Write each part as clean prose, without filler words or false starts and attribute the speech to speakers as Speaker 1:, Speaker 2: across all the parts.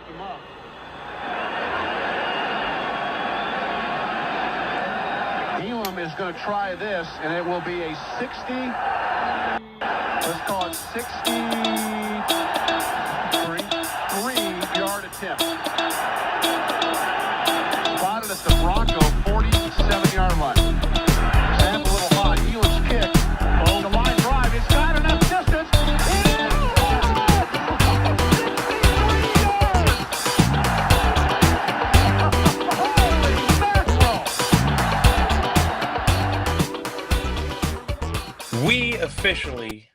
Speaker 1: him up. Elam is going to try this, and it will be a 60. Let's call it 63-yard attempt. Spotted at the Bronco 47-yard line. Snap a little high. Elam's kick. Oh, the line drive. It's got enough distance.
Speaker 2: We officially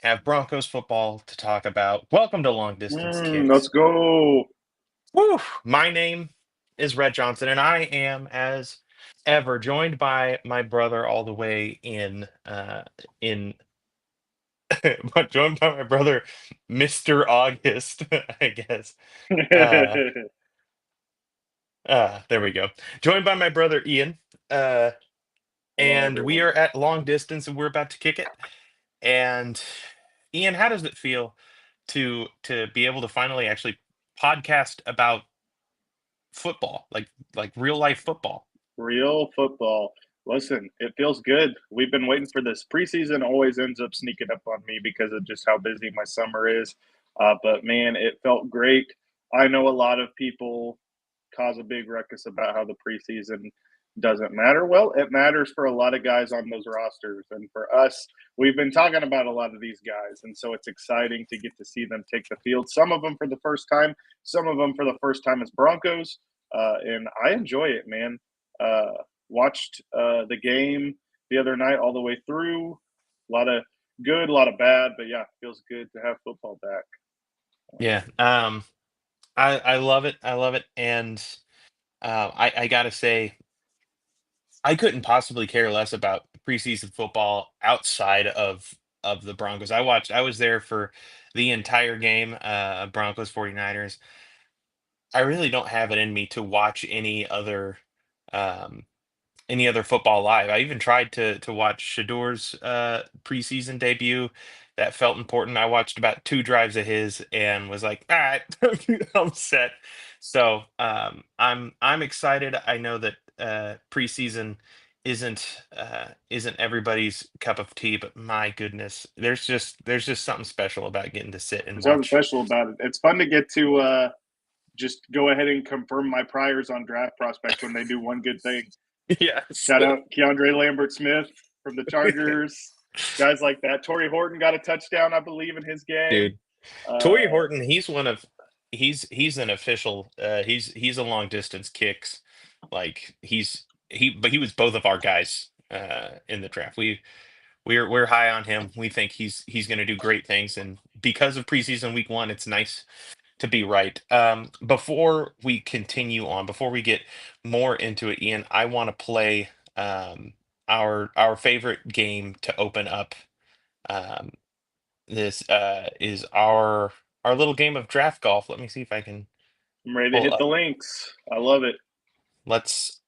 Speaker 2: have Broncos football to talk about. Welcome to Long Distance Kicks.
Speaker 3: Let's go.
Speaker 2: Woo! My name is Red Johnson, and I am, as ever, joined by my brother all the way joined by my brother, Mr. August, I guess. There we go. Joined by my brother Ian, and we are at long distance, and we're about to kick it. And Ian, how does it feel to be able to finally actually podcast about football, like real life football?
Speaker 3: Real football. Listen, it feels good. We've been waiting for this. Preseason always ends up sneaking up on me because of just how busy my summer is. But man, it felt great. I know a lot of people cause a big ruckus about how the preseason doesn't matter. Well, it matters for a lot of guys on those rosters. And for us, we've been talking about a lot of these guys. And so it's exciting to get to see them take the field. Some of them for the first time, some of them for the first time as Broncos. And I enjoy it, man. Watched the game the other night all the way through. A lot of good, a lot of bad. But yeah, it feels good to have football back.
Speaker 2: Yeah. I love it. I love it. And I gotta say, I couldn't possibly care less about preseason football outside of the Broncos. I was there for the entire game, Broncos 49ers. I really don't have it in me to watch um, any other football live. I even tried to watch Shador's preseason debut. That felt important. I watched about two drives of his and was like, all right, I'm set. So I'm excited. I know that preseason isn't everybody's cup of tea, but my goodness, there's just something special about getting to sit and
Speaker 3: There's nothing
Speaker 2: watch.
Speaker 3: special about it. It's fun to get to just go ahead and confirm my priors on draft prospects when they do one good thing.
Speaker 2: Yes.
Speaker 3: Shout out Keandre Lambert-Smith from the Chargers. Guys like that. Torrey Horton got a touchdown, I believe, in his game.
Speaker 2: Dude. Torrey Horton, he's an official. He's a long distance kicks. Like but he was both of our guys in the draft. We're high on him. We think he's going to do great things, and because of preseason week 1, it's nice to be right. Before we continue on, before we get more into it, Ian, I want to play our favorite game to open up. Um, this is our little game of draft golf. Let me see if I can
Speaker 3: I'm ready to
Speaker 2: pull
Speaker 3: hit
Speaker 2: up.
Speaker 3: the links. I love it.
Speaker 2: Let's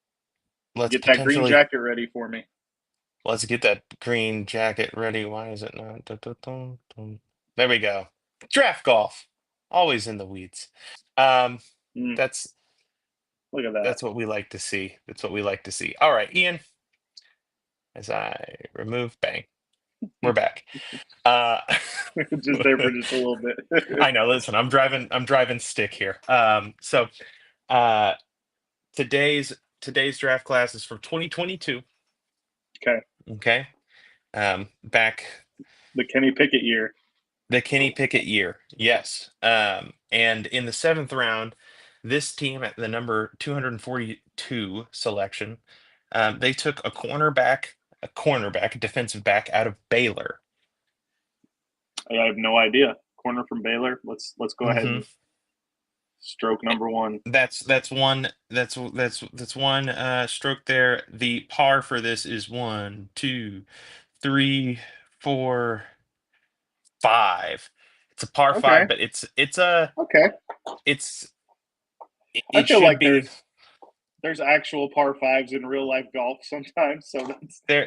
Speaker 3: Get that green
Speaker 2: potentially
Speaker 3: jacket ready for me.
Speaker 2: let's get that green jacket ready. Why is it not? Dun, dun, dun, dun. There we go. Draft golf, always in the weeds.
Speaker 3: Mm,
Speaker 2: That's
Speaker 3: look at that.
Speaker 2: that's what we like to see. That's what we like to see. All right, Ian. As I remove, bang, we're back.
Speaker 3: Just there for just a little bit.
Speaker 2: I know. Listen, I'm driving stick here. So uh, today's draft class is for 2022.
Speaker 3: Okay.
Speaker 2: Okay. Back
Speaker 3: The Kenny Pickett year.
Speaker 2: the Kenny Pickett year. Yes. And in the 7th round, this team at the number 242 selection, they took a cornerback, a defensive back out of Baylor.
Speaker 3: I have no idea. Corner from Baylor. Let's go ahead
Speaker 2: Mhm.
Speaker 3: and stroke number one.
Speaker 2: That's one stroke there. The par for this is 1, 2, 3, 4, 5. It's a par
Speaker 3: Okay.
Speaker 2: 5, but it's
Speaker 3: Okay.
Speaker 2: it
Speaker 3: I feel
Speaker 2: should
Speaker 3: like
Speaker 2: be
Speaker 3: there's actual par fives in real life golf sometimes. So that's
Speaker 2: there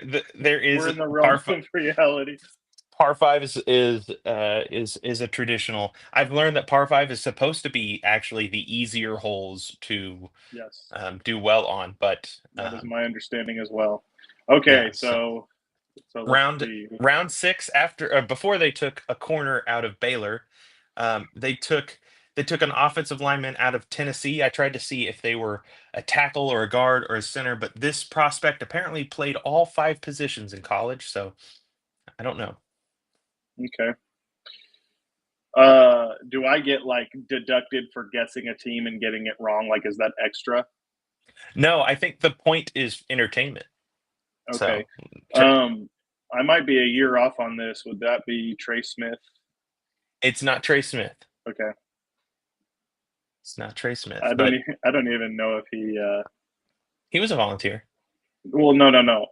Speaker 2: is
Speaker 3: we're in the
Speaker 2: par
Speaker 3: realm of reality.
Speaker 2: Par five is a traditional. I've learned that par five is supposed to be actually the easier holes to
Speaker 3: Yes,
Speaker 2: do well on, but
Speaker 3: that is my understanding as well. Okay,
Speaker 2: yeah. So
Speaker 3: so let's
Speaker 2: round
Speaker 3: see.
Speaker 2: round six after before they took a corner out of Baylor, they took an offensive lineman out of Tennessee. I tried to see if they were a tackle or a guard or a center, but this prospect apparently played all five positions in college, so I don't know.
Speaker 3: Okay. Do I get like deducted for guessing a team and getting it wrong? Like, is that extra?
Speaker 2: No, I think the point is entertainment.
Speaker 3: Okay.
Speaker 2: So tr-
Speaker 3: Um, I might be a year off on this. Would that be Trey Smith?
Speaker 2: it's not Trey Smith.
Speaker 3: Okay.
Speaker 2: It's not Trey Smith, but
Speaker 3: I don't even know if he.
Speaker 2: he was a volunteer.
Speaker 3: Well, no.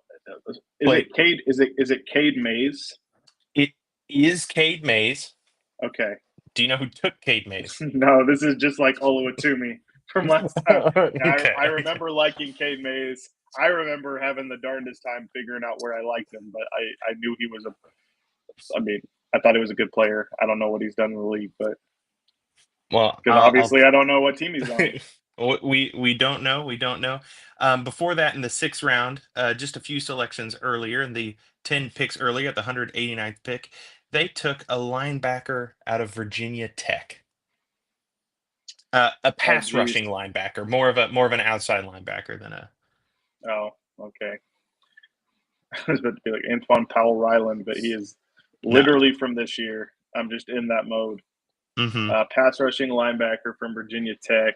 Speaker 3: Is
Speaker 2: Played.
Speaker 3: it Cade? Is it Cade Mays?
Speaker 2: It is Cade Mays.
Speaker 3: Okay.
Speaker 2: Do you know who took Cade Mays?
Speaker 3: No, this is just like Oluwatumi from last time. I
Speaker 2: Okay.
Speaker 3: remember liking Cade Mays. I remember having the darndest time figuring out where I liked him, but I knew he was I mean, I thought he was a good player. I don't know what he's done in the league, but
Speaker 2: Well,
Speaker 3: because obviously I don't know what team he's on.
Speaker 2: we don't know. We don't know. Before that, in the sixth round, just a few selections earlier, in the 10 picks earlier at the 189th pick, they took a linebacker out of Virginia Tech. A
Speaker 3: Oh,
Speaker 2: pass
Speaker 3: geez.
Speaker 2: rushing linebacker, more of an outside linebacker than a.
Speaker 3: Oh, okay. I was about to be like Antoine Powell Ryland, but he is
Speaker 2: No.
Speaker 3: literally from this year. I'm just in that mode.
Speaker 2: Hmm.
Speaker 3: Pass rushing linebacker from Virginia Tech.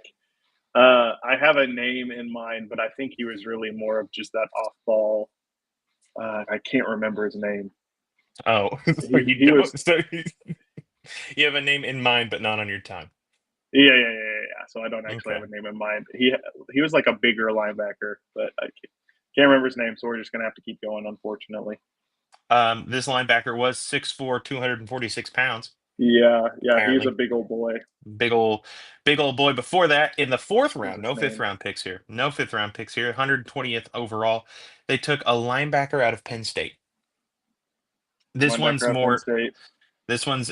Speaker 3: I have a name in mind, but I think he was really more of just that off ball. I can't remember his name.
Speaker 2: Oh, so you
Speaker 3: He was
Speaker 2: don't. So you have a name in mind, but not on your tongue.
Speaker 3: yeah. So I don't actually
Speaker 2: Okay.
Speaker 3: have a name in mind. He was like a bigger linebacker, but I can't remember his name. So we're just gonna have to keep going, unfortunately.
Speaker 2: This linebacker was 6'4", 246 pounds.
Speaker 3: Yeah, he's a
Speaker 2: Apparently,
Speaker 3: big old boy.
Speaker 2: big old, big old boy. Before that, in the fourth
Speaker 3: What's
Speaker 2: round,
Speaker 3: his
Speaker 2: no fifth
Speaker 3: name?
Speaker 2: round picks here. No fifth round picks here. 120th overall, they took a linebacker out of Penn State. This
Speaker 3: Linebacker
Speaker 2: one's
Speaker 3: out of Penn
Speaker 2: more.
Speaker 3: State.
Speaker 2: This one's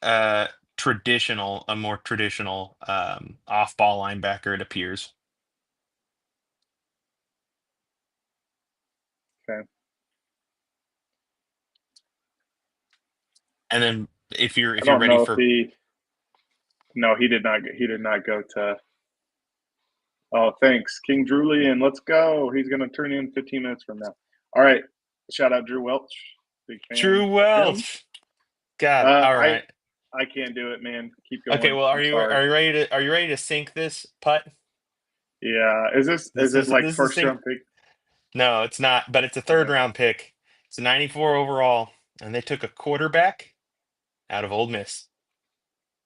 Speaker 2: uh a more traditional off-ball linebacker. It appears.
Speaker 3: Okay.
Speaker 2: And then if you're
Speaker 3: I
Speaker 2: if you're
Speaker 3: don't
Speaker 2: ready
Speaker 3: know if
Speaker 2: for
Speaker 3: he. No, he did not. He did not go to. Oh, thanks, King Julian. Let's go. He's going to turn in 15 minutes from now. All right. Shout out Drew Welch. Big fan
Speaker 2: Drew
Speaker 3: of him.
Speaker 2: Welch. God,
Speaker 3: Uh,
Speaker 2: all
Speaker 3: I
Speaker 2: right.
Speaker 3: I can't do it, man. Keep
Speaker 2: Okay,
Speaker 3: going.
Speaker 2: well,
Speaker 3: I'm sorry.
Speaker 2: are you ready to sink this putt?
Speaker 3: Yeah. Is it like
Speaker 2: This is
Speaker 3: first
Speaker 2: sink.
Speaker 3: round pick?
Speaker 2: No, it's not, but it's a third
Speaker 3: Okay.
Speaker 2: round pick. It's a 94 overall, and they took a quarterback out of Ole Miss.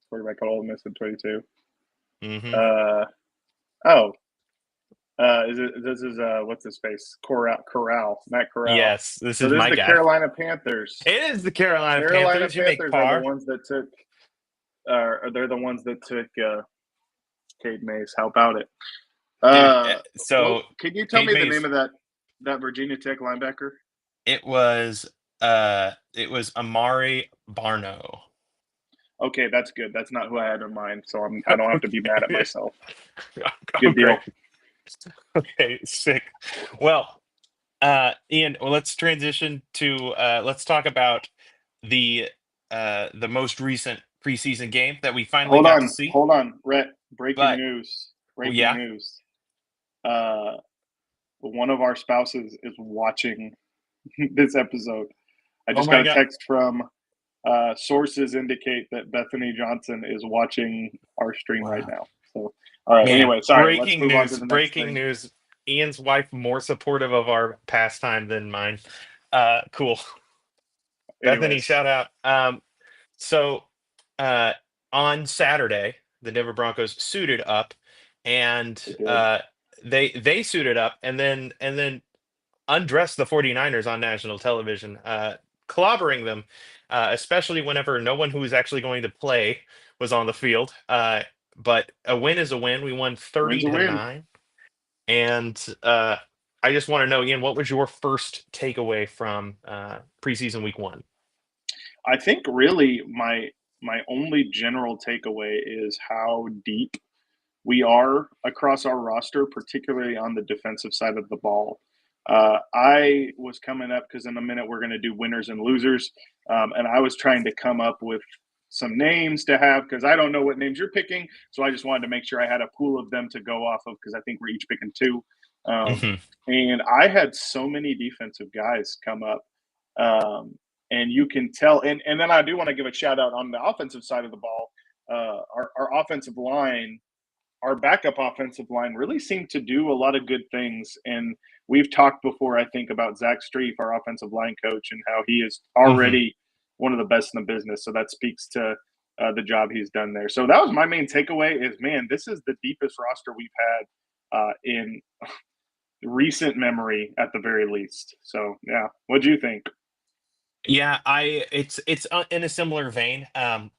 Speaker 3: Quarterback at Ole Miss at 22.
Speaker 2: Hmm.
Speaker 3: Uh oh. Is it this is what's his face? Corral, Matt Corral.
Speaker 2: Yes, this
Speaker 3: So
Speaker 2: is
Speaker 3: this is
Speaker 2: my
Speaker 3: the
Speaker 2: guy.
Speaker 3: Carolina Panthers.
Speaker 2: It is the Carolina
Speaker 3: Carolina
Speaker 2: Panthers. You make
Speaker 3: Panthers are the
Speaker 2: par.
Speaker 3: ones that took they're the ones that took Cade Mays. How about it?
Speaker 2: Dude,
Speaker 3: What
Speaker 2: so
Speaker 3: can you tell
Speaker 2: Cade
Speaker 3: me the name
Speaker 2: Mays,
Speaker 3: of that Virginia Tech linebacker?
Speaker 2: it was Amari Barno.
Speaker 3: Okay, that's good. That's not who I had in mind, so I don't have to be mad at
Speaker 2: Okay.
Speaker 3: myself.
Speaker 2: Oh,
Speaker 3: Good deal.
Speaker 2: great. Okay, sick. Well, Ian, well, let's transition to let's talk about the the most recent preseason game that we finally got to see.
Speaker 3: Hold on, Rhett. Breaking
Speaker 2: But
Speaker 3: news.
Speaker 2: well,
Speaker 3: Breaking
Speaker 2: yeah,
Speaker 3: news. Uh, one of our spouses is watching this episode. I
Speaker 2: oh
Speaker 3: just
Speaker 2: my
Speaker 3: got a
Speaker 2: God,
Speaker 3: text from sources indicate that Bethany Johnson is watching our stream right
Speaker 2: wow,
Speaker 3: now. So, all right.
Speaker 2: man,
Speaker 3: Anyway, sorry. Let's move on to the next
Speaker 2: breaking
Speaker 3: thing.
Speaker 2: news. Ian's wife more supportive of our pastime than mine. Cool. Bethany,
Speaker 3: Anyways,
Speaker 2: shout out. So uh, on Saturday, the Denver Broncos suited up, and
Speaker 3: they did.
Speaker 2: they suited up, and then undressed the 49ers on national television, clobbering them, especially whenever no one who was actually going to play was on the field. But a win is a win. We won
Speaker 3: Wins
Speaker 2: 30
Speaker 3: a
Speaker 2: to
Speaker 3: win.
Speaker 2: 9, and I just want to know, Ian, what was your first takeaway from preseason week 1?
Speaker 3: I think really my only general takeaway is how deep we are across our roster, particularly on the defensive side of the ball. I was coming up because in a minute we're going to do winners and losers, and I was trying to come up with some names to have because I don't know what names you're picking, so I just wanted to make sure I had a pool of them to go off of because I think we're each picking two. Um,
Speaker 2: Mhm.
Speaker 3: and I had so many defensive guys come up, and you can tell. And then I do want to give a shout out on the offensive side of the ball. Our offensive line, our backup offensive line really seemed to do a lot of good things. And we've talked before, I think, about Zach Streif, our offensive line coach, and how he is
Speaker 2: Mhm.
Speaker 3: already one of the best in the business. So that speaks to the job he's done there. So that was my main takeaway is, man, this is the deepest roster we've had in recent memory at the very least. So, yeah. What do you think?
Speaker 2: Yeah, it's in a similar vein.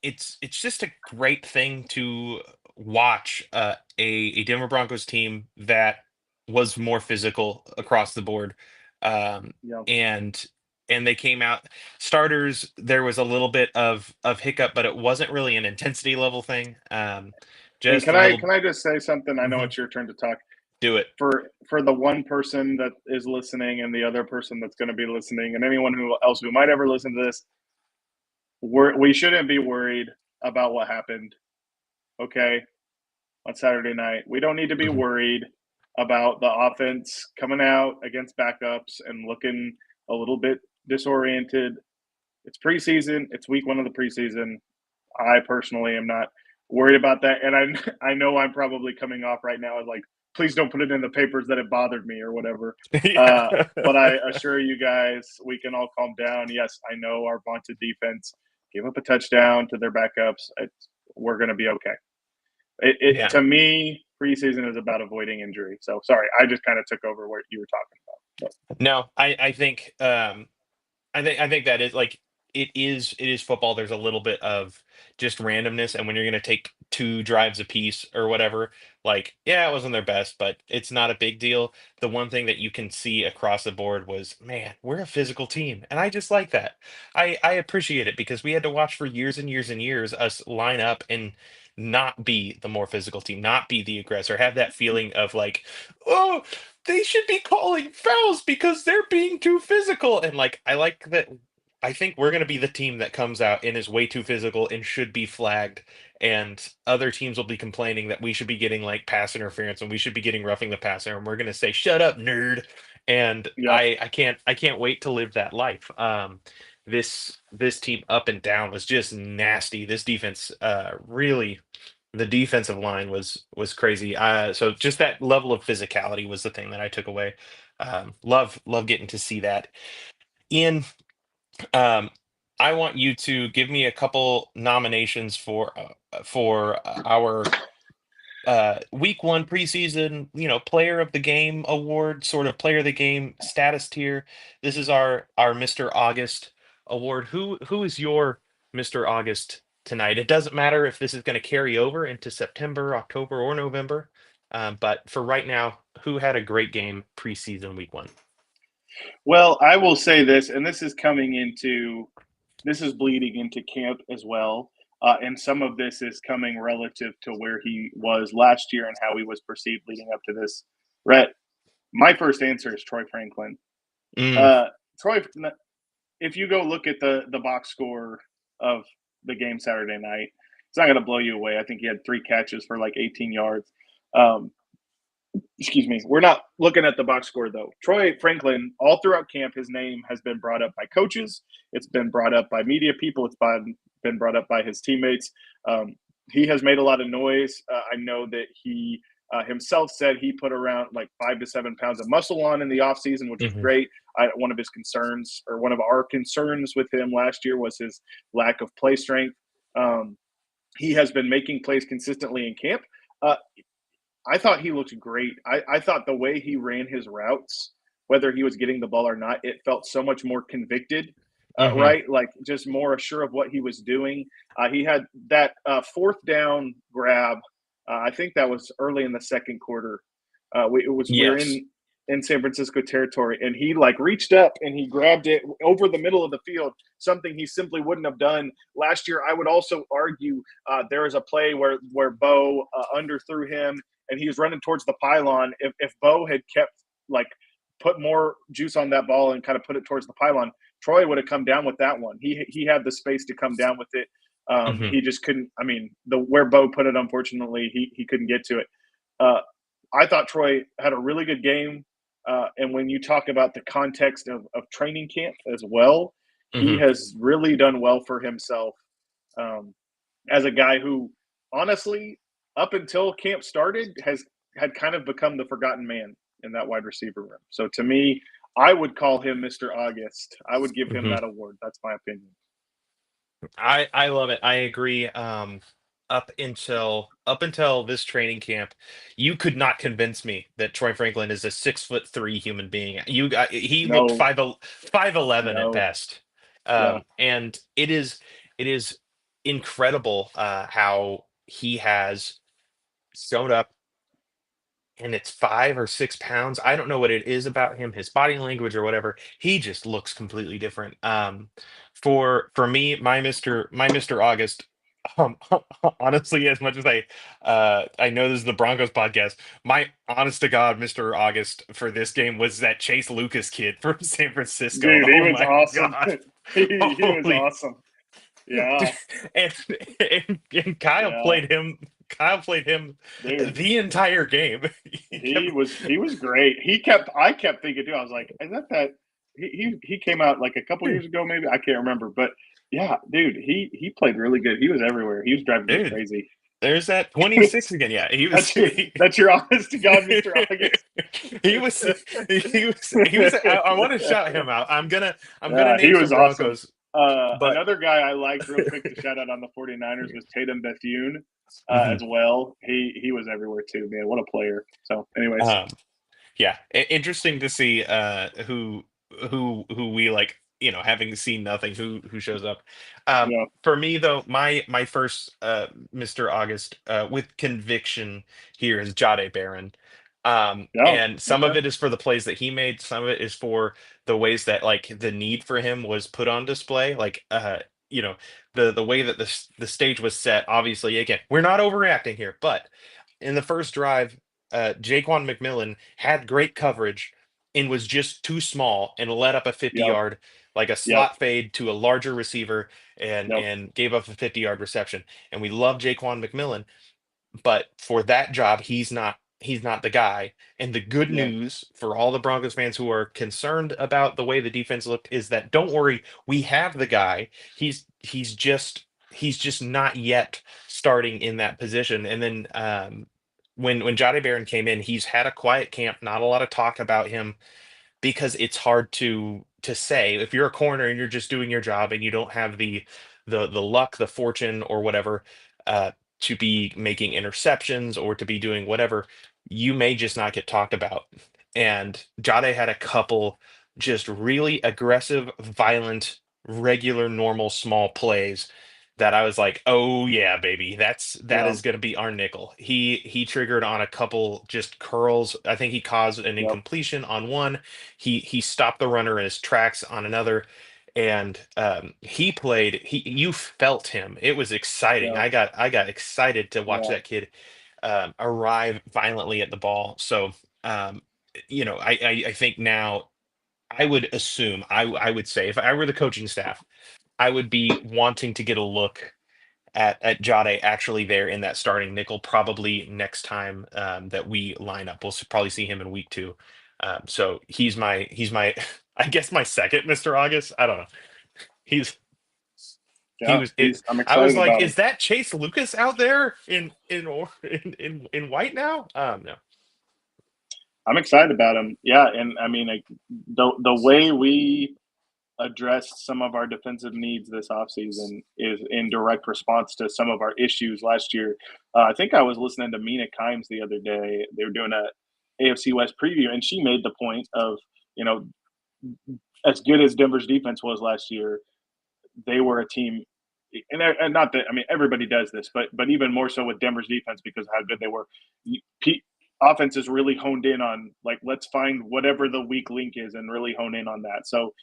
Speaker 2: It's just a great thing to watch a Denver Broncos team that was more physical across the board.
Speaker 3: Yeah.
Speaker 2: And they came out starters, there was a little bit of hiccup, but it wasn't really an intensity level thing.
Speaker 3: And
Speaker 2: Just a little.
Speaker 3: can I just say something? I know
Speaker 2: Mhm.
Speaker 3: it's your turn to talk.
Speaker 2: Do it.
Speaker 3: For the one person that is listening and the other person that's going to be listening and anyone who else who might ever listen to this, we shouldn't be worried about what happened, okay, on Saturday night. We don't need to be
Speaker 2: Mhm.
Speaker 3: worried about the offense coming out against backups and looking a little bit disoriented. It's preseason. It's week one of the preseason. I personally am not worried about that. And I know I'm probably coming off right now as like, please don't put it in the papers that it bothered me or whatever.
Speaker 2: Yeah.
Speaker 3: But I assure you guys, we can all calm down. Yes, I know our vaunted defense gave up a touchdown to their backups. We're going to be okay. It
Speaker 2: Yeah.
Speaker 3: to me, preseason is about avoiding injury. So sorry, I just kind of took over what you were talking about.
Speaker 2: No, I think I think that is like it is football. There's a little bit of just randomness, and when you're gonna take two drives apiece or whatever, like yeah, it wasn't their best, but it's not a big deal. The one thing that you can see across the board was, man, we're a physical team, and I just like that. I appreciate it because we had to watch for years and years and years us line up and not be the more physical team, not be the aggressor, have that feeling of like, oh, they should be calling fouls because they're being too physical. And like, I like that. I think we're going to be the team that comes out and is way too physical and should be flagged. And other teams will be complaining that we should be getting like pass interference and we should be getting roughing the passer. And we're going to say, shut up, nerd. And
Speaker 3: Yeah.
Speaker 2: I can't wait to live that life. This team up and down was just nasty. This defense, really, the defensive line was crazy. So just that level of physicality was the thing that I took away. Love getting to see that. Ian, um, I want you to give me a couple nominations for our week one preseason, player of the game award, sort of player of the game status tier. This is our Mr. August award. Who is your Mr. August tonight? It doesn't matter if this is going to carry over into September, October, or November. But for right now, who had a great game preseason week one?
Speaker 3: Well, I will say this, and this is bleeding into camp as well. And some of this is coming relative to where he was last year and how he was perceived leading up to this. Rhett, my first answer is Troy Franklin.
Speaker 2: Mm,
Speaker 3: Uh, Troy, if you go look at the box score of the game Saturday night, it's not going to blow you away. I think he had 3 catches for like 18 yards. Um, excuse me. We're not looking at the box score though. Troy Franklin, all throughout camp, his name has been brought up by coaches. It's been brought up by media people. It's been brought up by his teammates. He has made a lot of noise. I know that he himself said he put around like 5 to 7 pounds of muscle on in the offseason, which was
Speaker 2: mhm.
Speaker 3: great. One of his concerns, or one of our concerns with him last year, was his lack of play strength. Um, he has been making plays consistently in camp. Uh, I thought he looked great. I thought the way he ran his routes, whether he was getting the ball or not, it felt so much more convicted,
Speaker 2: Mhm.
Speaker 3: right? Like just more sure of what he was doing. He had that fourth down grab. I think that was early in the second quarter. We were
Speaker 2: Yes.
Speaker 3: in. in San Francisco territory, and he like reached up and he grabbed it over the middle of the field, something he simply wouldn't have done last year. I would also argue there was a play where Bo underthrew him and he was running towards the pylon. If Bo had kept like put more juice on that ball and kind of put it towards the pylon, Troy would have come down with that one. He had the space to come down with it. He just couldn't. I mean, where Bo put it, unfortunately, he couldn't get to it. I thought Troy had a really good game. And when you talk about the context of training camp as well, he has really done well for himself as a guy who, honestly, up until camp started, had kind of become the forgotten man in that wide receiver room. So to me, I would call him Mr. August. I would give him that award. That's my opinion.
Speaker 2: I love it. I agree. Up until this training camp, you could not convince me that Troy Franklin is a 6'3" human being. He looked
Speaker 3: No,
Speaker 2: 5'11" at
Speaker 3: no,
Speaker 2: best.
Speaker 3: yeah,
Speaker 2: And it is incredible how he has shown up, and it's 5 or 6 pounds. I don't know what it is about him, his body language or whatever. He just looks completely different. For me, my Mr. August. Um, Honestly, as much as I know this is the Broncos podcast, my honest to God, Mr. August for this game was that Chase Lucas kid from San Francisco.
Speaker 3: dude, he
Speaker 2: Oh
Speaker 3: was
Speaker 2: my
Speaker 3: awesome.
Speaker 2: God.
Speaker 3: he was
Speaker 2: Holy
Speaker 3: awesome. Yeah,
Speaker 2: and, and Kyle
Speaker 3: yeah,
Speaker 2: played him. Kyle played him
Speaker 3: dude.
Speaker 2: the entire game. He kept,
Speaker 3: He was great. I kept thinking too. I was like, is that he came out like a couple years ago, maybe I can't remember, but yeah, dude, he played really good. He was everywhere. He was driving me
Speaker 2: dude,
Speaker 3: crazy.
Speaker 2: there's that 26 again. Yeah, he was.
Speaker 3: That's your honest to God, Mr. August.
Speaker 2: He was. He was. I want to shout him out. I'm gonna
Speaker 3: Yeah, he
Speaker 2: name some
Speaker 3: was awesome.
Speaker 2: Broncos, but
Speaker 3: Another guy I liked real quick to shout out on the 49ers was Tatum Bethune
Speaker 2: mhm.
Speaker 3: as well. He was everywhere too, man. What a player. So, anyways,
Speaker 2: um, yeah, interesting to see who we like, having seen nothing, who shows up.
Speaker 3: yeah,
Speaker 2: For me though, my first Mr. August with conviction here is Jade Barron.
Speaker 3: yeah,
Speaker 2: And some of
Speaker 3: okay,
Speaker 2: it is for the plays that he made, some of it is for the ways that like the need for him was put on display. Like you know, the way that the stage was set. Obviously, again, we're not overreacting here, but in the first drive, Jaquan McMillan had great coverage and was just too small and let up a 50
Speaker 3: yep,
Speaker 2: yard, like a
Speaker 3: yep,
Speaker 2: slot fade to a larger receiver, and
Speaker 3: yep,
Speaker 2: and gave up a 50-yard reception. And we love Jaquan McMillan, but for that job, he's not the guy. And the good
Speaker 3: yep,
Speaker 2: news for all the Broncos fans who are concerned about the way the defense looked is that don't worry, we have the guy. He's just not yet starting in that position. And then when Jahdae Barron came in, he's had a quiet camp, not a lot of talk about him because it's hard to say if you're a corner and you're just doing your job and you don't have the luck, the fortune, or whatever to be making interceptions or to be doing whatever, you may just not get talked about. And Jade had a couple just really aggressive, violent, regular, normal, small plays that I was like, oh yeah, baby, that
Speaker 3: yep,
Speaker 2: is going to be our nickel. He triggered on a couple just curls. I think he caused an
Speaker 3: yep,
Speaker 2: incompletion on one. He stopped the runner in his tracks on another, and he played. You felt him. It was exciting.
Speaker 3: yep,
Speaker 2: I got excited to watch
Speaker 3: yeah,
Speaker 2: that kid arrive violently at the ball. So um, I think now I would assume I would say if I were the coaching staff, I would be wanting to get a look at Jade actually there in that starting nickel probably next time that we line up. We'll probably see him in week 2. So he's my I guess my second Mr. August. I don't know. He's he
Speaker 3: yeah.
Speaker 2: was it.
Speaker 3: I'm
Speaker 2: I was
Speaker 3: excited
Speaker 2: like,
Speaker 3: about him.
Speaker 2: is that Chase Lucas out there in white now? No.
Speaker 3: I'm excited about him. Yeah, and I mean, like, the way we addressed some of our defensive needs this offseason is in direct response to some of our issues last year. I think I was listening to Mina Kimes the other day. They were doing a AFC West preview, and she made the point of, you know, as good as Denver's defense was last year, they were a team. And not that, I mean, everybody does this, but even more so with Denver's defense because of how good they were. offense is really honed in on, like, let's find whatever the weak link is and really hone in on that. So,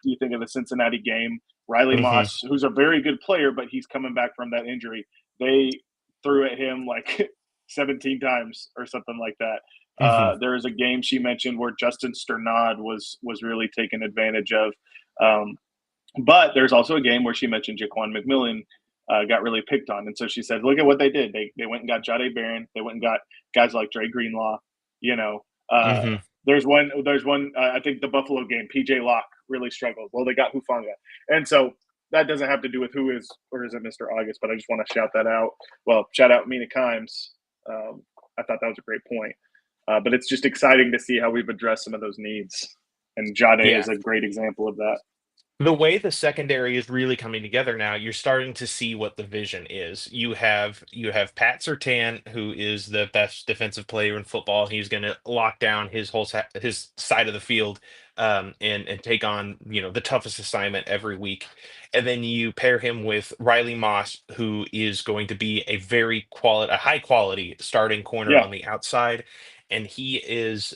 Speaker 3: you think of the Cincinnati game, Riley
Speaker 2: Hmm.
Speaker 3: Moss, who's a very good player, but he's coming back from that injury. They threw at him like 17 times or something like that.
Speaker 2: Hmm.
Speaker 3: There is a game she mentioned where Justin Sternad was really taken advantage of. Um, but there's also a game where she mentioned Jaquan McMillan got really picked on, and so she said, "Look at what they did. They went and got Jade Barron. They went and got guys like Dre Greenlaw. You know, uh,
Speaker 2: Hmm.
Speaker 3: there's one. I think the Buffalo game, PJ Locke really struggled. Well, they got Hufanga, and so that doesn't have to do with who is or isn't Mr. August. But I just want to shout that out. Well, shout out Mina Kimes. I thought that was a great point. But it's just exciting to see how we've addressed some of those needs, and Jade
Speaker 2: Yeah.
Speaker 3: is a great example of that.
Speaker 2: The way the secondary is really coming together now, you're starting to see what the vision is. You have Pat Surtain, who is the best defensive player in football. He's going to lock down his side of the field, and take on the toughest assignment every week. And then you pair him with Riley Moss, who is going to be a high quality starting corner
Speaker 3: Yeah,
Speaker 2: on the outside, and he is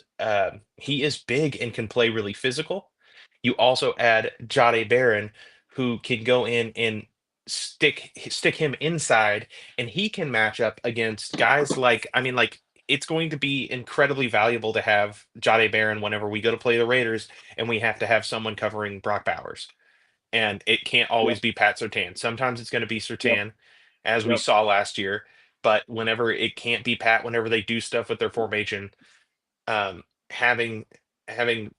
Speaker 2: big and can play really physical. You also add Jade Barron, who can go in and stick him inside, and he can match up against guys like, I mean, like, it's going to be incredibly valuable to have Jade Barron whenever we go to play the Raiders and we have to have someone covering Brock Bowers. And it can't
Speaker 3: yep,
Speaker 2: always be Pat Surtain. Sometimes it's going to be
Speaker 3: yep,
Speaker 2: Surtain, as we
Speaker 3: yep.
Speaker 2: saw last year. But whenever it can't be Pat, whenever they do stuff with their formation, um, having having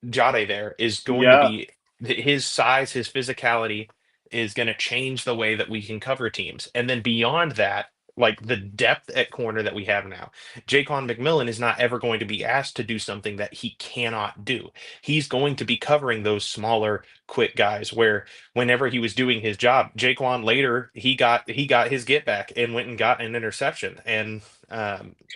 Speaker 2: Jade there is going to
Speaker 3: Yeah,
Speaker 2: be his size, his physicality is going to change the way that we can cover teams. And then beyond that, like the depth at corner that we have now, Jaquan McMillan is not ever going to be asked to do something that he cannot do. He's going to be covering those smaller, quick guys. Where whenever he was doing his job, Jaquan later he got his get back and went and got an interception. And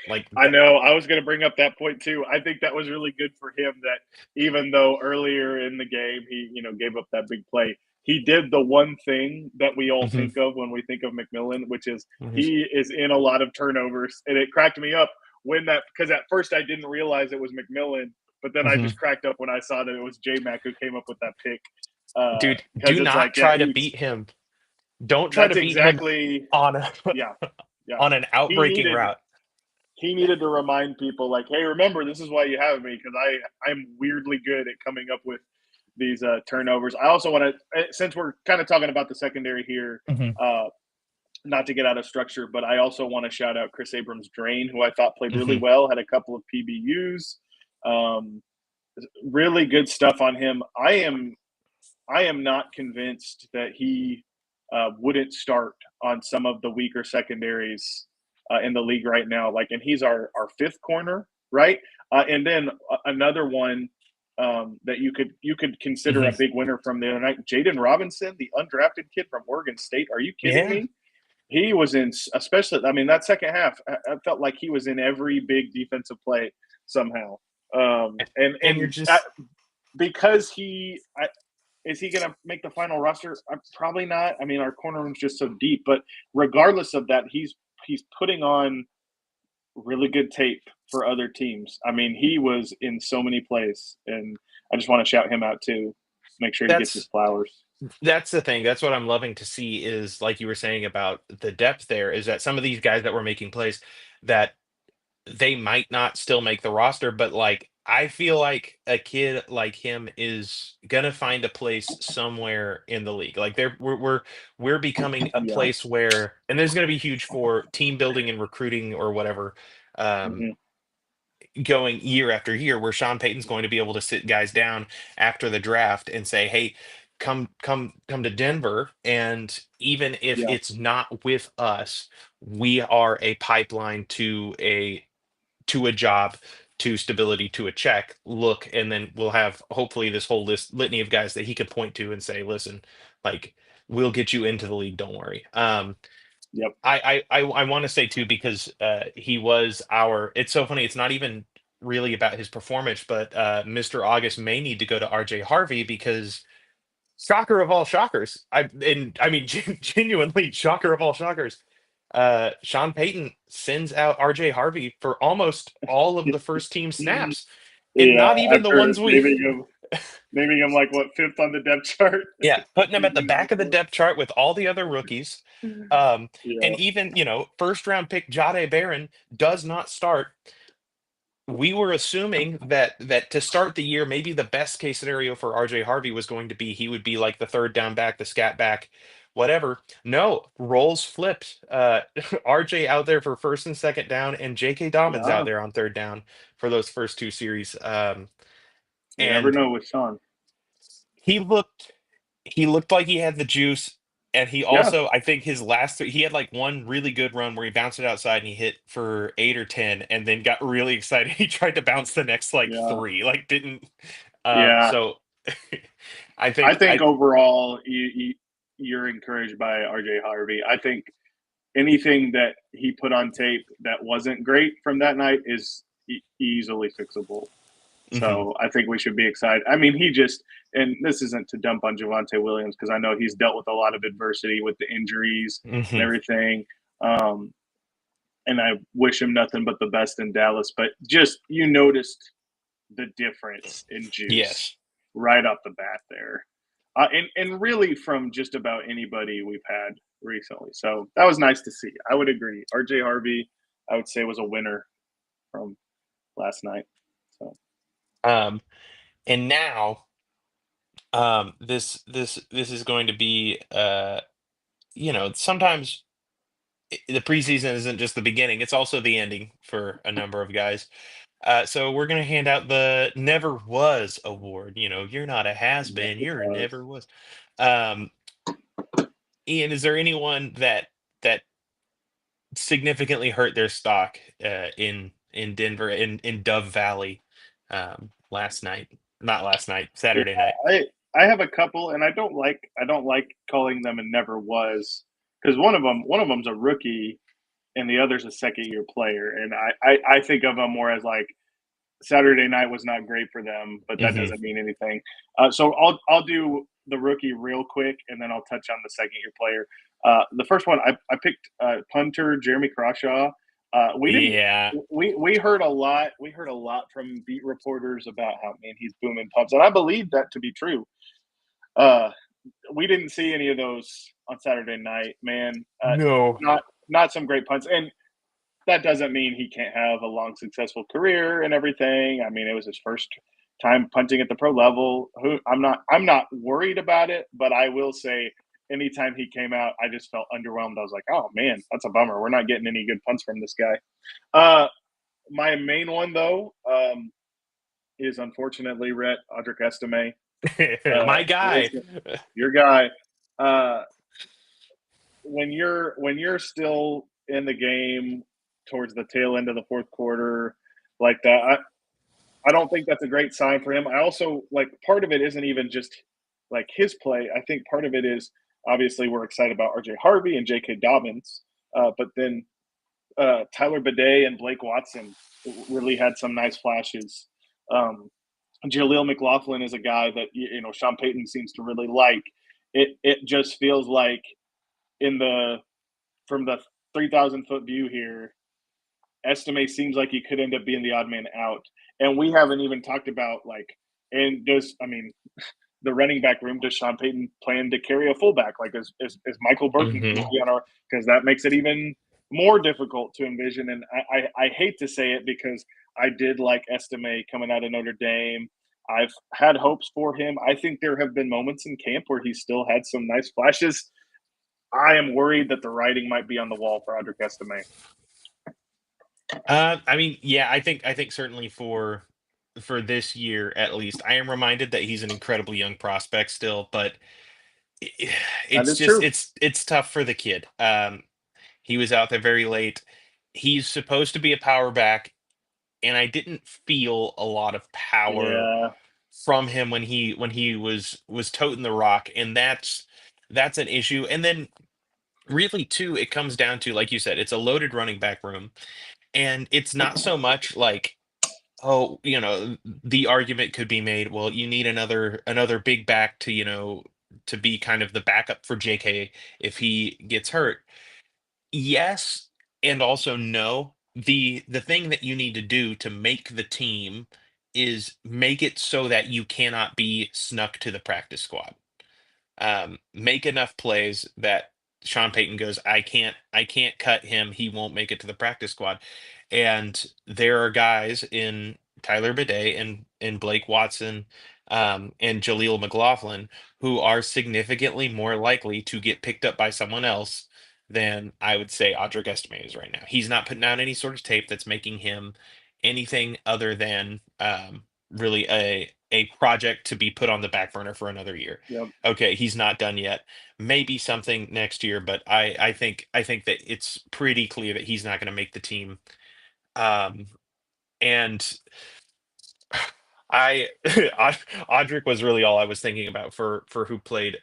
Speaker 2: like
Speaker 3: I know. I was going to bring up that point too. I think that was really good for him that even though earlier in the game he, gave up that big play, he did the one thing that we all
Speaker 2: Mhm,
Speaker 3: think of when we think of McMillan, which is
Speaker 2: mhm,
Speaker 3: he is in a lot of turnovers. And it cracked me up when that, because at first I didn't realize it was McMillan, but then I
Speaker 2: mhm.
Speaker 3: just cracked up when I saw that it was J Mac who came up with that pick.
Speaker 2: Dude,
Speaker 3: Because
Speaker 2: do
Speaker 3: it's
Speaker 2: not
Speaker 3: like, yeah,
Speaker 2: try to beat him. Don't try to
Speaker 3: that's
Speaker 2: beat him
Speaker 3: exactly,
Speaker 2: on a
Speaker 3: yeah, yeah.
Speaker 2: on an
Speaker 3: He
Speaker 2: outbreaking
Speaker 3: needed
Speaker 2: route.
Speaker 3: he needed to remind people like, hey, remember this is why you have me because I'm weirdly good at coming up with these turnovers. I also want to, since we're kind of talking about the secondary here,
Speaker 2: Mhm,
Speaker 3: uh, not to get out of structure, but I also want to shout out Chris Abrams Drain, who I thought played really
Speaker 2: mhm,
Speaker 3: well, had a couple of PBUs, um, really good stuff on him. I am not convinced that he wouldn't start on some of the weaker secondaries in the league right now. Like, and he's our fifth corner, right? And then another one that you could consider
Speaker 2: mhm.
Speaker 3: a big winner from the other night, Jaden Robinson, the undrafted kid from Oregon State. Are you kidding
Speaker 2: Yeah,
Speaker 3: me? He was in, especially. I mean, that second half, I felt like he was in every big defensive play somehow. And
Speaker 2: and you're
Speaker 3: and
Speaker 2: just
Speaker 3: because is he going to make the final roster? Probably not. I mean, our corner room's just so deep. But regardless of that, he's putting on really good tape for other teams. I mean, he was in so many plays, and I just want to shout him out too. Make sure he gets his
Speaker 2: that's
Speaker 3: flowers.
Speaker 2: that's the thing. That's what I'm loving to see is like you were saying about the depth there is that some of these guys that were making plays that they might not still make the roster, but like I feel like a kid like him is gonna find a place somewhere in the league. Like we're becoming a
Speaker 3: Yeah.
Speaker 2: place where, and there's gonna be huge for team building and recruiting or whatever, um,
Speaker 3: Hmm.
Speaker 2: going year after year, where Sean Payton's going to be able to sit guys down after the draft and say, "Hey, come to Denver, and even if
Speaker 3: Yeah.
Speaker 2: it's not with us, we are a pipeline to a job, to stability, to a check. Look," and then we'll have hopefully this whole list litany of guys that he could point to and say, "Listen, like we'll get you into the league. Don't worry."
Speaker 3: Yep.
Speaker 2: I want to say too, because he was our. It's so funny. It's not even really about his performance, but Mr. August may need to go to RJ Harvey because shocker of all shockers. I mean genuinely shocker of all shockers. Sean Payton sends out RJ Harvey for almost all of the first team snaps, and
Speaker 3: Yeah,
Speaker 2: not even the
Speaker 3: after
Speaker 2: ones we
Speaker 3: naming him like what, fifth on the depth chart.
Speaker 2: Yeah, putting him at the back of the depth chart with all the other rookies. And
Speaker 3: Yeah,
Speaker 2: even, first round pick Jade Barron does not start. We were assuming that to start the year, maybe the best case scenario for RJ Harvey was going to be he would be like the third down back, the scat back, whatever. No, roles flipped. RJ out there for first and second down, and JK Dobbins
Speaker 3: yeah.
Speaker 2: out there on third down for those first two series.
Speaker 3: You never
Speaker 2: And
Speaker 3: know with Sean.
Speaker 2: he looked he looked like he had the juice, and he
Speaker 3: Yeah,
Speaker 2: also, I think his last three, he had like one really good run where he bounced it outside and he hit for 8 or 10, and then got really excited. He tried to bounce the next like
Speaker 3: yeah,
Speaker 2: three, like didn't.
Speaker 3: yeah.
Speaker 2: So I
Speaker 3: I
Speaker 2: think
Speaker 3: think overall, you're encouraged by RJ Harvey. I think anything that he put on tape that wasn't great from that night is easily fixable.
Speaker 2: Mhm,
Speaker 3: So I think we should be excited. I mean, he just, and this isn't to dump on Javonte Williams because I know he's dealt with a lot of adversity with the injuries and
Speaker 2: mhm,
Speaker 3: everything. Um, and I wish him nothing but the best in Dallas. But just you noticed the difference in juice
Speaker 2: yes.
Speaker 3: right off the bat there, and really from just about anybody we've had recently. So that was nice to see. I would agree. RJ Harvey, I would say, was a winner from last night. So
Speaker 2: Um, and now, this is going to be, sometimes the preseason isn't just the beginning; it's also the ending for a number of guys. So we're gonna hand out the Never Was award. You're not a has
Speaker 3: never
Speaker 2: been, you're a
Speaker 3: was.
Speaker 2: never was. Um, Ian, is there anyone that significantly hurt their stock in Denver, in Dove Valley, last night? Not last night,
Speaker 3: Yeah,
Speaker 2: Saturday night.
Speaker 3: I have a couple, and I don't like calling them a never was because one of them's a rookie, and the other's a second year player, and I think of them more as like Saturday night was not great for them, but that
Speaker 2: Hmm.
Speaker 3: doesn't mean anything. So I'll do the rookie real quick, and then I'll touch on the second year player. The first one I picked punter Jeremy Crawshaw. We didn't.
Speaker 2: Yeah.
Speaker 3: We heard a lot. We heard a lot from beat reporters about how man he's booming punts, and I believe that to be true. Uh, we didn't see any of those on Saturday night, man.
Speaker 2: No.
Speaker 3: Not some great punts, and that doesn't mean he can't have a long, successful career and everything. I mean, it was his first time punting at the pro level. I'm not worried about it, but I will say, anytime he came out, I just felt underwhelmed. I was like, oh man, that's a bummer. We're not getting any good punts from this guy. My main one though is unfortunately Rhett Audric Estime.
Speaker 2: My guy.
Speaker 3: Listen, your guy. Uh, when you're still in the game towards the tail end of the fourth quarter like that, I don't think that's a great sign for him. I also like part of it isn't even just like his play. I think part of it is obviously we're excited about RJ Harvey and J.K. Dobbins, but then Tyler Bidet and Blake Watson really had some nice flashes. Um, Jaleel McLaughlin is a guy that Sean Payton seems to really like. It just feels like in the from the 3,000-foot view here, Estime seems like he could end up being the odd man out. And we haven't even talked about the running back room, does Sean Payton plan to carry a fullback? Like, is Michael Burton going to
Speaker 2: Hmm.
Speaker 3: be on our, because that makes it even more difficult to envision. And I hate to say it because I did like Estime coming out of Notre Dame. I've had hopes for him. I think there have been moments in camp where he still had some nice flashes. I am worried that the writing might be on the wall for Audric Estime.
Speaker 2: I mean, yeah, I think certainly for this year at least, I am reminded that he's an incredibly young prospect still, but i-
Speaker 3: That
Speaker 2: it's
Speaker 3: is
Speaker 2: just
Speaker 3: true.
Speaker 2: it's tough for the kid. He was out there very late. He's supposed to be a power back, and I didn't feel a lot of power
Speaker 3: Yeah.
Speaker 2: from him when he was toting the rock, and that's an issue. And then really too, it comes down to, like you said, it's a loaded running back room, and it's not so much like, oh, the argument could be made, well, you need another big back to be kind of the backup for JK if he gets hurt. Yes, and also no. The thing that you need to do to make the team is make it so that you cannot be snuck to the practice squad. Make enough plays that Sean Payton goes, I can't cut him. He won't make it to the practice squad. And there are guys in Tyler Bidet and Blake Watson and Jaleel McLaughlin who are significantly more likely to get picked up by someone else than I would say Audric Estime is right now. He's not putting out any sort of tape that's making him anything other than really a project to be put on the back burner for another year.
Speaker 3: Yep.
Speaker 2: Okay, he's not done yet. Maybe something next year, but I think that it's pretty clear that he's not going to make the team. Um, and I Audric was really all I was thinking about for who played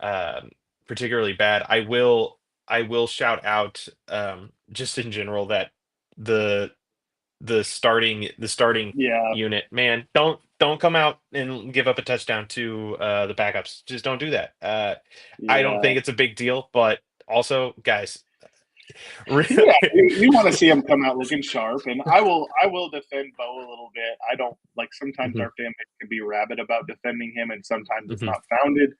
Speaker 2: um, particularly bad. I will shout out just in general that the the starting
Speaker 3: Yeah,
Speaker 2: unit, man, don't come out and give up a touchdown to the backups. Just don't do that. I don't
Speaker 3: yeah.
Speaker 2: think it's a big deal, but also, guys,
Speaker 3: Yeah,
Speaker 2: really,
Speaker 3: you want to see him come out looking sharp, and I will defend Bo a little bit. I don't like sometimes
Speaker 2: Mhm,
Speaker 3: our fan base can be rabid about defending him, and sometimes it's
Speaker 2: mhm,
Speaker 3: not founded.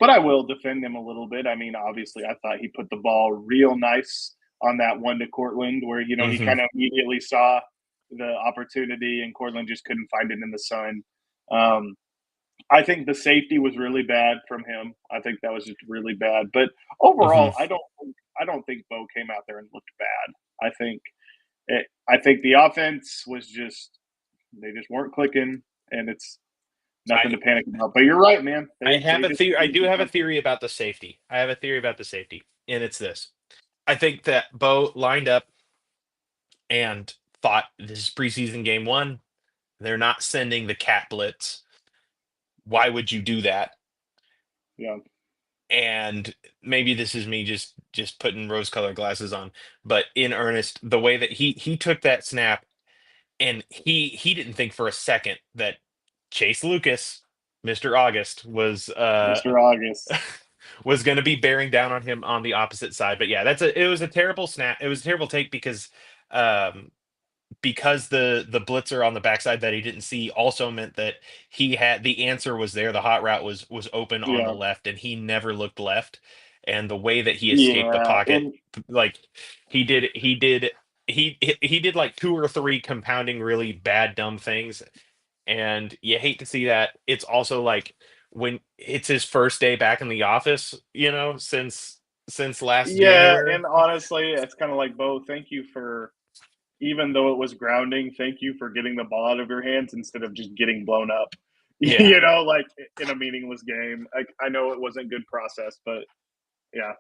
Speaker 3: But I will defend him a little bit. I mean, obviously, I thought he put the ball real nice on that one to Cortland, where he
Speaker 2: mhm,
Speaker 3: kind of immediately saw the opportunity, and Cortland just couldn't find it in the sun. Um, I think the safety was really bad from him. I think that was just really bad. But
Speaker 2: mhm.
Speaker 3: overall, I don't think Bo came out there and looked bad. I think the offense was just they just weren't clicking, and it's nothing
Speaker 2: I
Speaker 3: to panic about. But you're right, man.
Speaker 2: I
Speaker 3: They
Speaker 2: have a
Speaker 3: just
Speaker 2: theory. I
Speaker 3: needed
Speaker 2: do
Speaker 3: to
Speaker 2: have a
Speaker 3: jump in.
Speaker 2: theory about the safety. I have a theory about the safety, and it's this. I think that Bo lined up and thought this is preseason game one. They're not sending the cat blitz. Why would you do that?
Speaker 3: Yeah,
Speaker 2: And maybe this is me just putting rose colored glasses on, but in earnest, the way that he took that snap, and he didn't think for a second that Chase Lucas, Mr. August,
Speaker 3: Mr. August.
Speaker 2: was going to be bearing down on him on the opposite side. But yeah, it was a terrible snap. It was a terrible take um because the blitzer on the backside that he didn't see also meant that he had the answer was there. The hot route was open on the
Speaker 3: Yeah,
Speaker 2: left, and he never looked left. And the way that he escaped the
Speaker 3: yeah,
Speaker 2: pocket,
Speaker 3: and
Speaker 2: like he did like two or three compounding really bad dumb things, and you hate to see that. It's also like when it's his first day back in the office, since last
Speaker 3: yeah,
Speaker 2: January.
Speaker 3: and honestly, it's kind of like Bo. Thank you for even though it was grounding, thank you for getting the ball out of your hands instead of just getting blown up.
Speaker 2: Yeah.
Speaker 3: Like in a meaningless game. I know it wasn't good process, but yeah.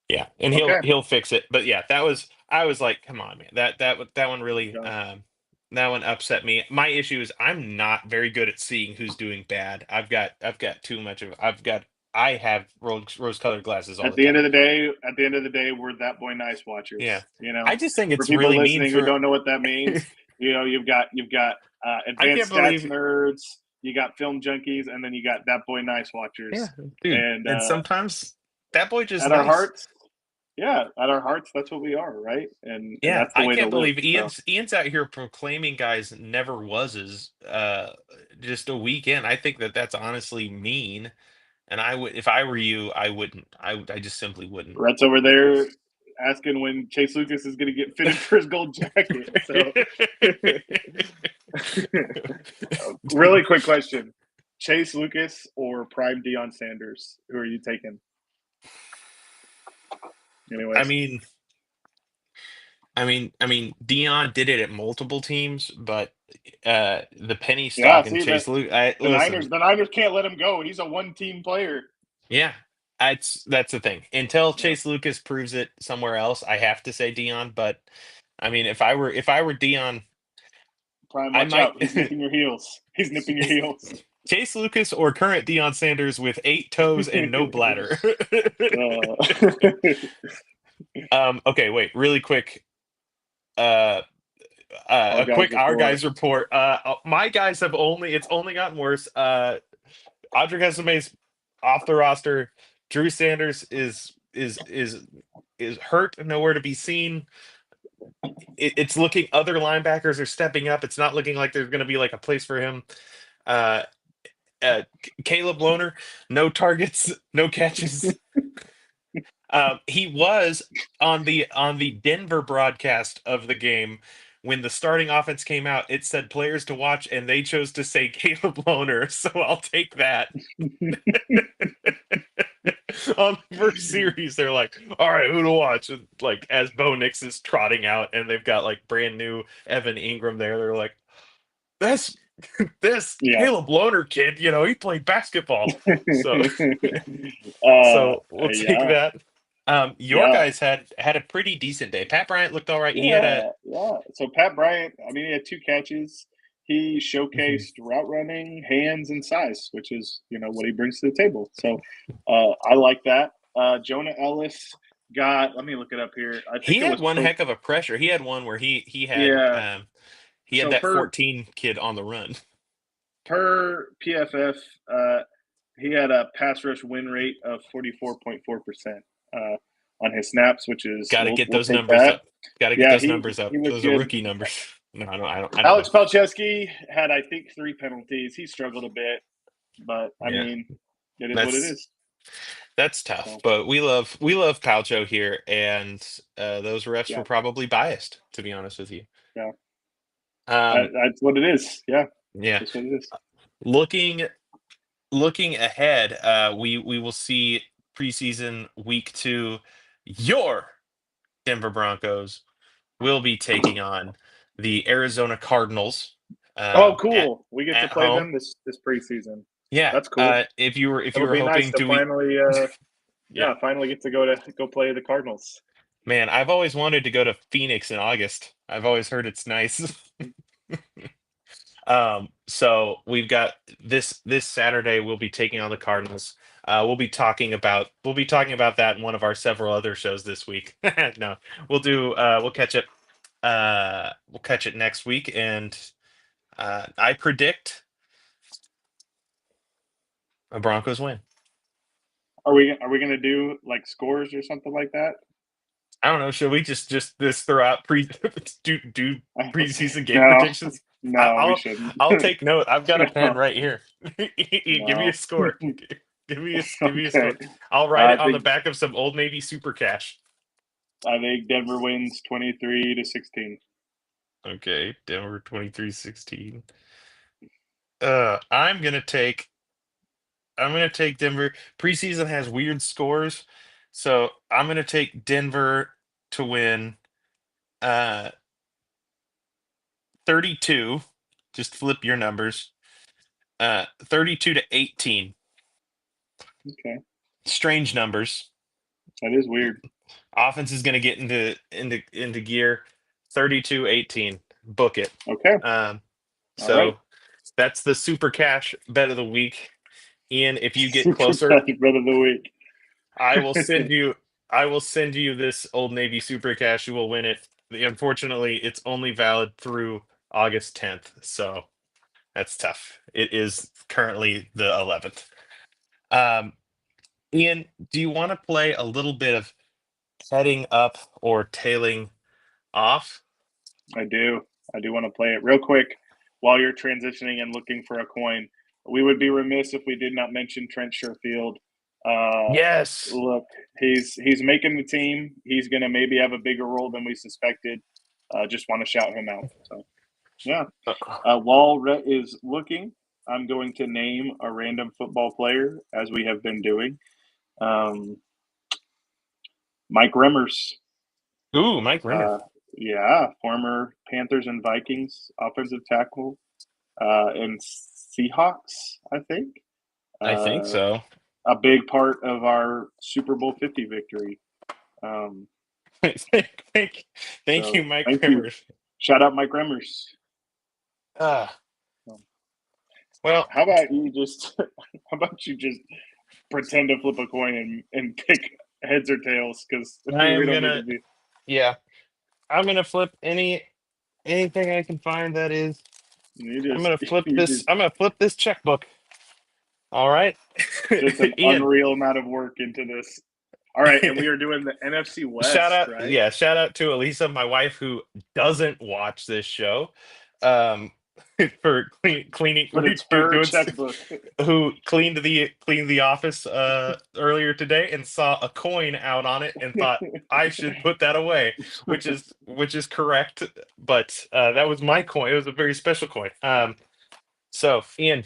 Speaker 2: Yeah, and he'll
Speaker 3: Okay.
Speaker 2: he'll fix it. But yeah, I was like, come on, man. That one really
Speaker 3: Yeah.
Speaker 2: that one upset me. My issue is I'm not very good at seeing who's doing bad. I've got too much of I have rose colored glasses all
Speaker 3: At
Speaker 2: the
Speaker 3: the end
Speaker 2: time.
Speaker 3: of the day, we're that boy nice
Speaker 2: Yeah.
Speaker 3: watchers.
Speaker 2: I just think
Speaker 3: For
Speaker 2: it's
Speaker 3: people
Speaker 2: really mean
Speaker 3: listening who
Speaker 2: for
Speaker 3: don't know what that means, you've got
Speaker 2: I can't
Speaker 3: advanced stats
Speaker 2: believe
Speaker 3: nerds, you got film junkies, and then you got that boy nice
Speaker 2: yeah,
Speaker 3: watchers.
Speaker 2: dude.
Speaker 3: And
Speaker 2: And sometimes that boy just
Speaker 3: at our
Speaker 2: nice.
Speaker 3: hearts, yeah, at our hearts, that's what we are, right? And
Speaker 2: Yeah,
Speaker 3: that's the
Speaker 2: I
Speaker 3: way to
Speaker 2: can't
Speaker 3: live.
Speaker 2: believe
Speaker 3: So
Speaker 2: Ian's out here proclaiming guys never was as just a weekend. I think that that's honestly mean, and I would if I were you, I wouldn't. I just simply wouldn't.
Speaker 3: Rhett's over there asking when Chase Lucas is going to get fitted for his gold jacket. So, really quick question: Chase Lucas or Prime Deion Sanders? Who are you taking?
Speaker 2: I
Speaker 3: Anyways,
Speaker 2: mean, Dion did it at multiple teams, but the penny
Speaker 3: yeah.
Speaker 2: stock and
Speaker 3: See that
Speaker 2: Chase Luke. I
Speaker 3: the
Speaker 2: listen.
Speaker 3: Niners, the Niners can't let him go. He's a one-team player.
Speaker 2: Yeah, that's the thing. Until
Speaker 3: Yeah.
Speaker 2: Chase Lucas proves it somewhere else, I have to say Dion. But I mean, if I were Dion,
Speaker 3: Prime,
Speaker 2: I
Speaker 3: watch
Speaker 2: might
Speaker 3: out. He's nipping your heels. He's nipping your heels.
Speaker 2: Chase Lucas or current Deion Sanders with eight toes and no bladder.
Speaker 3: uh,
Speaker 2: Okay, wait, really quick. Uh,
Speaker 3: our
Speaker 2: a
Speaker 3: guys
Speaker 2: quick our
Speaker 3: report.
Speaker 2: guys report. My guys have only gotten worse. Audric Esme's off the roster. Drew Sanders is is hurt, nowhere to be seen. It's looking, other linebackers are stepping up. It's not looking like there's going to be like a place for him. Uh, Caleb Lohner, no targets, no catches. He was on the Denver broadcast of the game when the starting offense came out. It said players to watch, and they chose to say Caleb Lohner. So I'll take that. On the first series, they're like, "All right, who to watch?" And like as Bo Nix is trotting out, and they've got like brand new Evan Ingram there. They're like, "This
Speaker 3: Yeah.
Speaker 2: Caleb Lohner kid, he played basketball." So so we'll take
Speaker 3: yeah.
Speaker 2: that. Your
Speaker 3: Yeah.
Speaker 2: guys had a pretty decent day. Pat Bryant looked all right. He had a
Speaker 3: Yeah. So Pat Bryant, I mean, he had 2 catches. He
Speaker 2: Mhm.
Speaker 3: showcased route running, hands, and size, which is, what he brings to the table. So I like that. Jonah Ellis got, let me look it up here. I
Speaker 2: He
Speaker 3: think it
Speaker 2: had
Speaker 3: was
Speaker 2: one heck of a pressure. He had one where
Speaker 3: yeah.
Speaker 2: he had
Speaker 3: So
Speaker 2: that 14 kid on the run.
Speaker 3: per PFF, he had a pass rush win rate of 44.4% on his snaps, which is
Speaker 2: Got to
Speaker 3: we'll
Speaker 2: get
Speaker 3: we'll
Speaker 2: those
Speaker 3: take
Speaker 2: numbers
Speaker 3: that.
Speaker 2: up. Got to get
Speaker 3: Yeah,
Speaker 2: those
Speaker 3: he
Speaker 2: numbers up.
Speaker 3: he looked
Speaker 2: Those are
Speaker 3: good.
Speaker 2: rookie numbers. No, I don't know.
Speaker 3: Alex Palczewski had, I think, 3 penalties. He struggled a bit, but I
Speaker 2: Yeah,
Speaker 3: mean, it is what it
Speaker 2: that's
Speaker 3: is.
Speaker 2: that's tough.
Speaker 3: So
Speaker 2: But we love Palcho here, and those refs
Speaker 3: yeah,
Speaker 2: were probably biased, to be honest with you.
Speaker 3: yeah,
Speaker 2: Um,
Speaker 3: that's what it is. Yeah,
Speaker 2: yeah.
Speaker 3: that's what it is.
Speaker 2: Looking looking ahead, we will see preseason week 2. Your Denver Broncos will be taking on the Arizona Cardinals
Speaker 3: Oh,
Speaker 2: at
Speaker 3: cool. We get to play
Speaker 2: home.
Speaker 3: them this preseason.
Speaker 2: Yeah,
Speaker 3: That's cool.
Speaker 2: if you
Speaker 3: It'll
Speaker 2: were
Speaker 3: be nice
Speaker 2: hoping
Speaker 3: to
Speaker 2: to
Speaker 3: finally,
Speaker 2: yeah,
Speaker 3: finally get to go play the Cardinals.
Speaker 2: man, I've always wanted to go to Phoenix in August. I've always heard it's nice. So we've got this Saturday. We'll be taking on the Cardinals. We'll be talking about that in one of our several other shows this week. No, we'll catch it. We'll catch it next week, and I predict a Broncos win.
Speaker 3: Are we gonna do like scores or something like that?
Speaker 2: I don't know. Should we just this throw out do preseason game
Speaker 3: No,
Speaker 2: predictions? I-
Speaker 3: no, we
Speaker 2: I'll
Speaker 3: shouldn't.
Speaker 2: I'll take note. I've got a pen
Speaker 3: No,
Speaker 2: right here. Give me a
Speaker 3: no.
Speaker 2: score. Give me a
Speaker 3: Okay.
Speaker 2: score. I'll write
Speaker 3: I
Speaker 2: it on the
Speaker 3: think
Speaker 2: back of some Old Navy Super Cash.
Speaker 3: I think Denver wins 23-16.
Speaker 2: Okay, Denver 23-16. I'm gonna take Denver. Preseason has weird scores, so I'm gonna take Denver to win. 32. Just flip your numbers. 32-18.
Speaker 3: Okay,
Speaker 2: Strange numbers.
Speaker 3: that is weird.
Speaker 2: Offense is going to get into gear. 32-18. Book it.
Speaker 3: Okay,
Speaker 2: Um,
Speaker 3: all right.
Speaker 2: so that's the super cash bet of the week. Ian, if you get
Speaker 3: Super
Speaker 2: closer,
Speaker 3: Cash Bet of the Week.
Speaker 2: I will send you I will send you this Old Navy super cash. You will win it. Unfortunately, it's only valid through August 10th. So that's tough. It is currently the 11th. Um, Ian, do you want to play a little bit of heading up or tailing off?
Speaker 3: I do. I do want to play it real quick while you're transitioning and looking for a coin. We would be remiss if we did not mention Trent Sherfield. Uh,
Speaker 2: Yes.
Speaker 3: look, he's making the team. He's going to maybe have a bigger role than we suspected. Just want to shout him out. So yeah. While Rhett is looking, I'm going to name a random football player as we have been doing. Um, Mike Remmers.
Speaker 2: Ooh, Mike Renner.
Speaker 3: Uh, yeah, former Panthers and Vikings offensive tackle and Seahawks, I think.
Speaker 2: I think
Speaker 3: Uh,
Speaker 2: so.
Speaker 3: a big part of our Super Bowl 50 victory. Um,
Speaker 2: Thank
Speaker 3: so
Speaker 2: you, Mike
Speaker 3: thank you.
Speaker 2: Remmers.
Speaker 3: Shout out Mike Remmers.
Speaker 2: Uh, well,
Speaker 3: How about you just pretend to flip a coin and pick heads or tails because
Speaker 2: I
Speaker 3: we
Speaker 2: am
Speaker 3: don't need
Speaker 2: gonna
Speaker 3: to be.
Speaker 2: yeah, I'm gonna flip anything I can find that is.
Speaker 3: You
Speaker 2: I'm
Speaker 3: just
Speaker 2: gonna flip
Speaker 3: you
Speaker 2: this. I'm gonna flip this checkbook. All right,
Speaker 3: just an
Speaker 2: Ian.
Speaker 3: unreal amount of work into this. All right, and we are doing the NFC
Speaker 2: Shout
Speaker 3: West,
Speaker 2: out,
Speaker 3: right?
Speaker 2: yeah, shout out to Elisa, my wife, who doesn't watch this show, um, for cleaning,
Speaker 3: But it's her checkbook.
Speaker 2: who cleaned the office earlier today and saw a coin out on it and thought I should put that away, which is correct, but that was my coin. It was a very special coin. So Ian,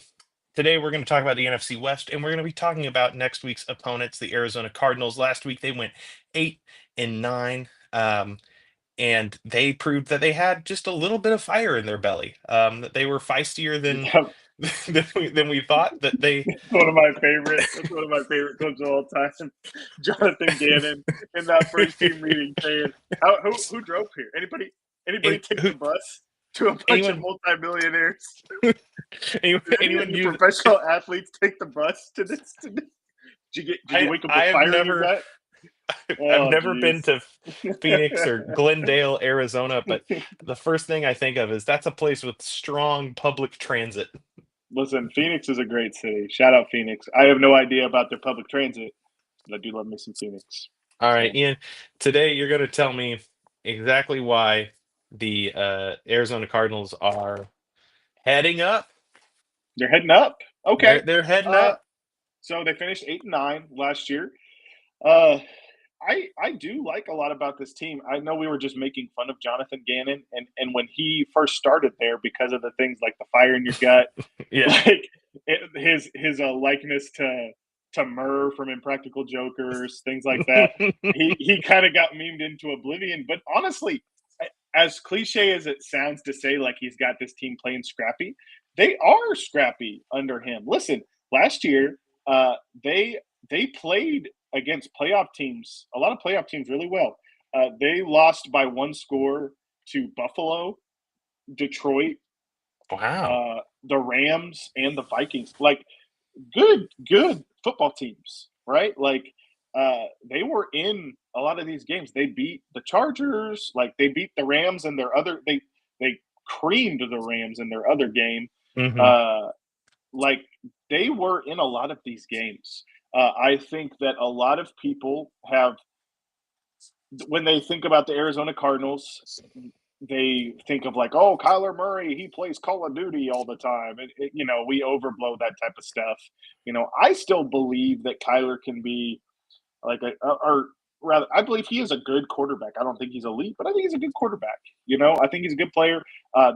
Speaker 2: today we're going to talk about the NFC West, and we're going to be talking about next week's opponents, the Arizona Cardinals. Last week they went 8-9. And they proved that they had just a little bit of fire in their belly. That they were feistier than
Speaker 3: Yep.
Speaker 2: than we thought. That they
Speaker 3: That's one of my favorite. That's one of my favorite clips of all time. Jonathan Gannon in that first team meeting saying, "Who drove here? Anybody? Anybody
Speaker 2: and
Speaker 3: take
Speaker 2: who
Speaker 3: the bus to a bunch of
Speaker 2: anyone
Speaker 3: multimillionaires?
Speaker 2: anyone,
Speaker 3: Did any of
Speaker 2: anyone
Speaker 3: you
Speaker 2: use
Speaker 3: professional athletes take the bus to this? Did you wake up
Speaker 2: I
Speaker 3: with
Speaker 2: have
Speaker 3: fire in your
Speaker 2: never
Speaker 3: gut?
Speaker 2: I've
Speaker 3: Oh,
Speaker 2: never been
Speaker 3: geez.
Speaker 2: to Phoenix or Glendale, Arizona, but the first thing I think of is that's a place with strong public transit.
Speaker 3: Listen, Phoenix is a great city. Shout out Phoenix. I have no idea about their public transit, but I do love me some Phoenix.
Speaker 2: All right,
Speaker 3: So
Speaker 2: Ian, today you're going to tell me exactly why the Arizona Cardinals are heading up.
Speaker 3: they're heading up. Okay.
Speaker 2: They're heading
Speaker 3: Uh,
Speaker 2: up.
Speaker 3: so they finished 8-9 last year. Uh, I do like a lot about this team. I know we were just making fun of Jonathan Gannon, and when he first started there, because of the things like the fire in your gut,
Speaker 2: Yeah.
Speaker 3: like his likeness to Murr from Impractical Jokers, things like that. He kind of got memed into oblivion. But honestly, as cliche as it sounds to say, like he's got this team playing scrappy, they are scrappy under him. Listen, last year, uh, they they played against playoff teams, a lot of playoff teams, really well. They lost by one score to Buffalo, Detroit,
Speaker 2: Wow.
Speaker 3: the Rams, and the Vikings. Like good football teams, right? Like they were in a lot of these games. They beat the Chargers, like they beat the Rams and their other. They creamed the Rams in their other game.
Speaker 2: Hmm.
Speaker 3: Uh, like they were in a lot of these games. I think that a lot of people have, when they think about the Arizona Cardinals, they think of like, oh, Kyler Murray, he plays Call of Duty all the time. We overblow that type of stuff. I still believe that Kyler can be like or rather, I believe he is a good quarterback. I don't think he's elite, but I think he's a good quarterback. I think he's a good player.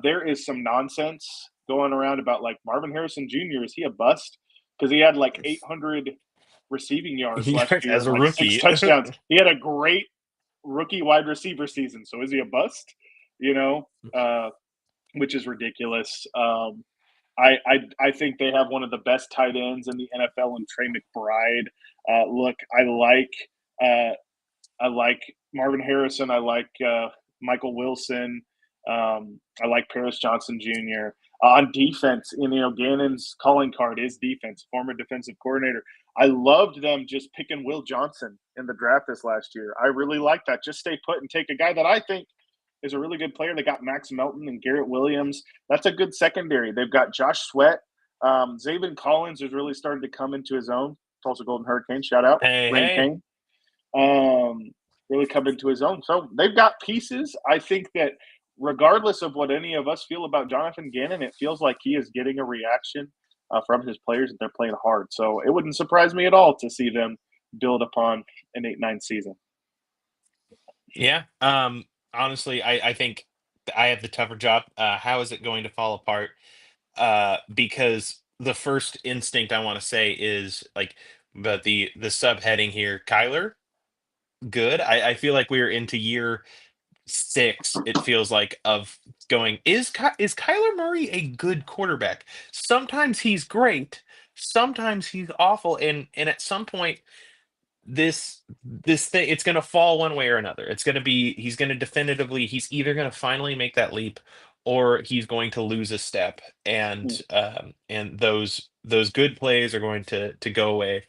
Speaker 3: There is some nonsense going around about like Marvin Harrison Jr. Is he a bust? Because he had like 800 receiving yards last year
Speaker 2: As
Speaker 3: and
Speaker 2: a
Speaker 3: like six
Speaker 2: rookie.
Speaker 3: touchdowns. He had a great rookie wide receiver season. So is he a bust? You know, uh, which is ridiculous. I think they have one of the best tight ends in the NFL in Trey McBride. Look, uh, I like Marvin Harrison. I like Michael Wilson. I like Paris Johnson Jr. On defense, Gannon's calling card is defense. Former defensive coordinator. I loved them just picking Will Johnson in the draft this last year. I really like that. Just stay put and take a guy that I think is a really good player. They got Max Melton and Garrett Williams. That's a good secondary. They've got Josh Sweat. Zaven Collins is really starting to come into his own. Tulsa Golden Hurricane, shout out.
Speaker 2: Hey,
Speaker 3: Rain
Speaker 2: hey.
Speaker 3: Kane. Really come into his own. So they've got pieces. I think that regardless of what any of us feel about Jonathan Gannon, it feels like he is getting a reaction from his players that they're playing hard. So it wouldn't surprise me at all to see them build upon an 8-9 season.
Speaker 2: Yeah. Honestly, I think I have the tougher job. How is it going to fall apart? Because the first instinct I want to say is like, but the subheading here, Kyler, good. I feel like we're into year 6. It feels like of going. Is Kyler Murray a good quarterback? Sometimes he's great. Sometimes he's awful, and at some point this thing, it's going to fall one way or another. He's going to definitively, he's either going to finally make that leap or he's going to lose a step, and those good plays are going to go away.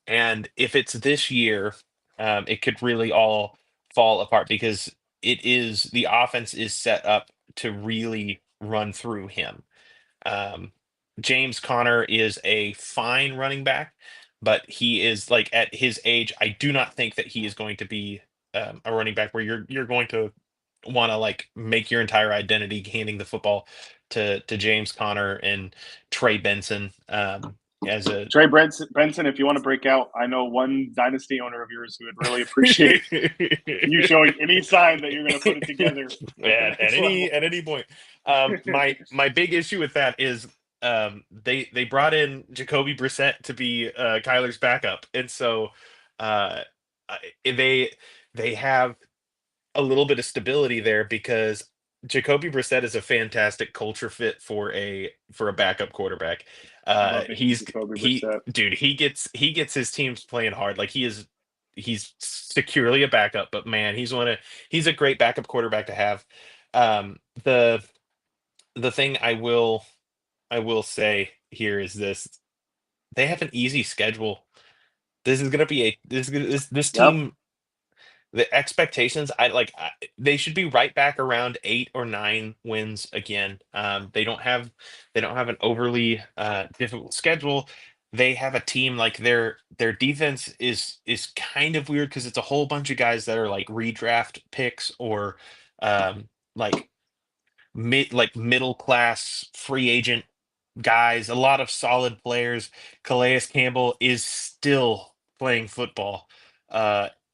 Speaker 2: And if it's this year, it could really all fall apart because the offense is set up to really run through him. um, James Conner is a fine running back, but he is like at his age. I do not think that he is going to be a running back where you're going to want to like make your entire identity handing the football to James Conner and Trey Benson as a
Speaker 3: Trey Benson, if you want to break out, I know one dynasty owner of yours who would really appreciate you showing any sign that you're going to put it together at the
Speaker 2: at
Speaker 3: next level.
Speaker 2: any point. My big issue with that is they brought in Jacoby Brissett to be Kyler's backup, and so uh, they have a little bit of stability there because Jacoby Brissett is a fantastic culture fit for a backup quarterback.
Speaker 3: Loving Jacoby Brissett.
Speaker 2: He gets his teams playing hard. Like he's securely a backup, but man, he's a great backup quarterback to have. Um, the the thing I will say here is this: they have an easy schedule. This is gonna be a this
Speaker 3: Yep.
Speaker 2: team, the expectations, they should be right back around 8 or 9 wins again. They don't have an overly difficult schedule. They have a team like their defense is kind of weird because it's a whole bunch of guys that are like redraft picks or like middle class free agent guys, a lot of solid players. Calais Campbell is still playing football,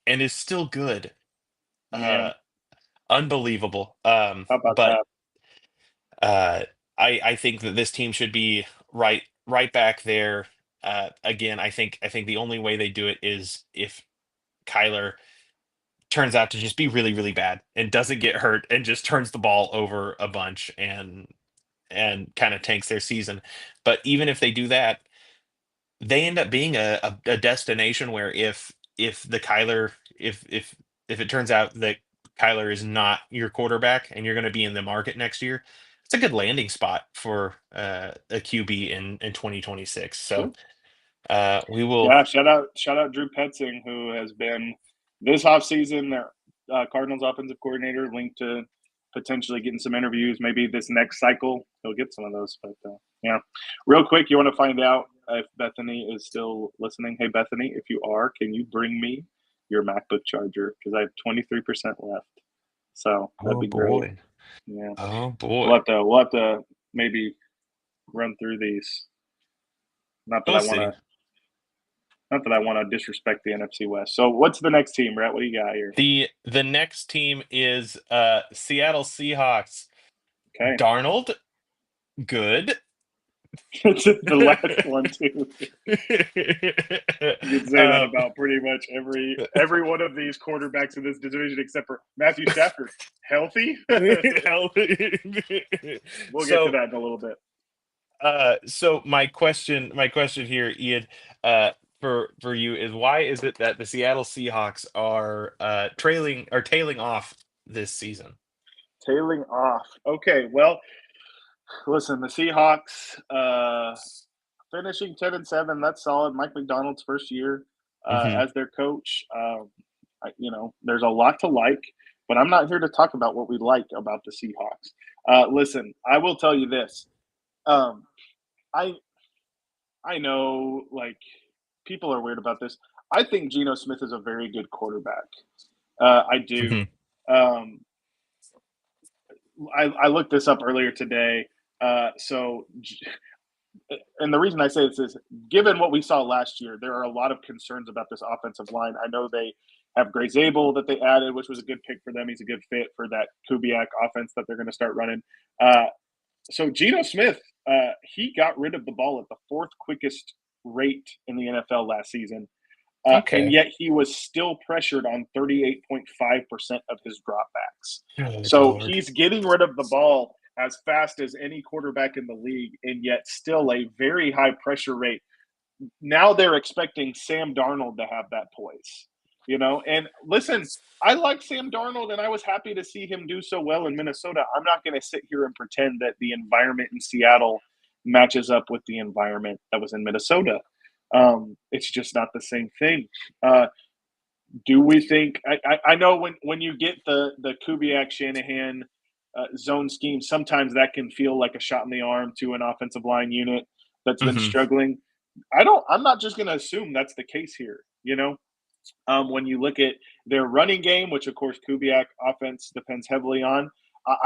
Speaker 2: and is still good.
Speaker 3: Yeah.
Speaker 2: Uh, Unbelievable.
Speaker 3: How about
Speaker 2: But
Speaker 3: that?
Speaker 2: uh, I think that this team should be right back there. Again, I think the only way they do it is if Kyler turns out to just be really really bad and doesn't get hurt and just turns the ball over a bunch and kind of tanks their season. But even if they do that, they end up being a destination where if the Kyler if it turns out that Kyler is not your quarterback and you're going to be in the market next year, it's a good landing spot for a QB in 2026. So
Speaker 3: Sure.
Speaker 2: we will.
Speaker 3: Yeah, shout out Drew Petzing, who has been this offseason their Cardinals offensive coordinator, linked to potentially getting some interviews. Maybe this next cycle he'll get some of those. But yeah, real quick, you want to find out if Bethany is still listening? Hey, Bethany, if you are, can you bring me your MacBook charger? Because I have 23% left. So that'd
Speaker 2: Oh
Speaker 3: be great.
Speaker 2: boy.
Speaker 3: Yeah,
Speaker 2: Oh boy.
Speaker 3: we'll have to maybe run through these. Not that
Speaker 2: We'll
Speaker 3: I want
Speaker 2: see.
Speaker 3: to disrespect the NFC West. So what's the next team, Brett? What do you got here?
Speaker 2: The next team is Seattle Seahawks.
Speaker 3: Okay.
Speaker 2: Darnold, good.
Speaker 3: It's the last one too. You can say that
Speaker 2: Um,
Speaker 3: about pretty much every one of these quarterbacks in this division except for Matthew Stafford. Healthy? We'll get to
Speaker 2: so
Speaker 3: that in a little bit.
Speaker 2: so my question here, Ian, for you is why is it that the Seattle Seahawks are tailing off this season?
Speaker 3: Tailing off. Okay, well, listen, the Seahawks finishing 10-7, that's solid. Mike McDonald's first year
Speaker 2: Hmm.
Speaker 3: as their coach. There's a lot to like, but I'm not here to talk about what we like about the Seahawks. Listen, I will tell you this. Um, I I know like people are weird about this. I think Geno Smith is a very good quarterback. I do.
Speaker 2: Hmm.
Speaker 3: Um, I looked this up earlier today. And the reason I say this is, given what we saw last year, there are a lot of concerns about this offensive line. I know they have Gray Zabel that they added, which was a good pick for them. He's a good fit for that Kubiak offense that they're going to start running. So Geno Smith, he got rid of the ball at the fourth quickest rate in the NFL last season. And
Speaker 2: Okay.
Speaker 3: yet he was still pressured on 38.5% of his dropbacks.
Speaker 2: Good
Speaker 3: So
Speaker 2: Lord.
Speaker 3: he's getting rid of the ball as fast as any quarterback in the league, and yet still a very high pressure rate. Now they're expecting Sam Darnold to have that poise, And listen, I like Sam Darnold, and I was happy to see him do so well in Minnesota. I'm not going to sit here and pretend that the environment in Seattle matches up with the environment that was in Minnesota. It's just not the same thing. Do we think? I know when you get the Kubiak Shanahan zone scheme, sometimes that can feel like a shot in the arm to an offensive line unit that's been
Speaker 2: Hmm.
Speaker 3: struggling. I'm not just going to assume that's the case here. When you look at their running game, which of course Kubiak offense depends heavily on,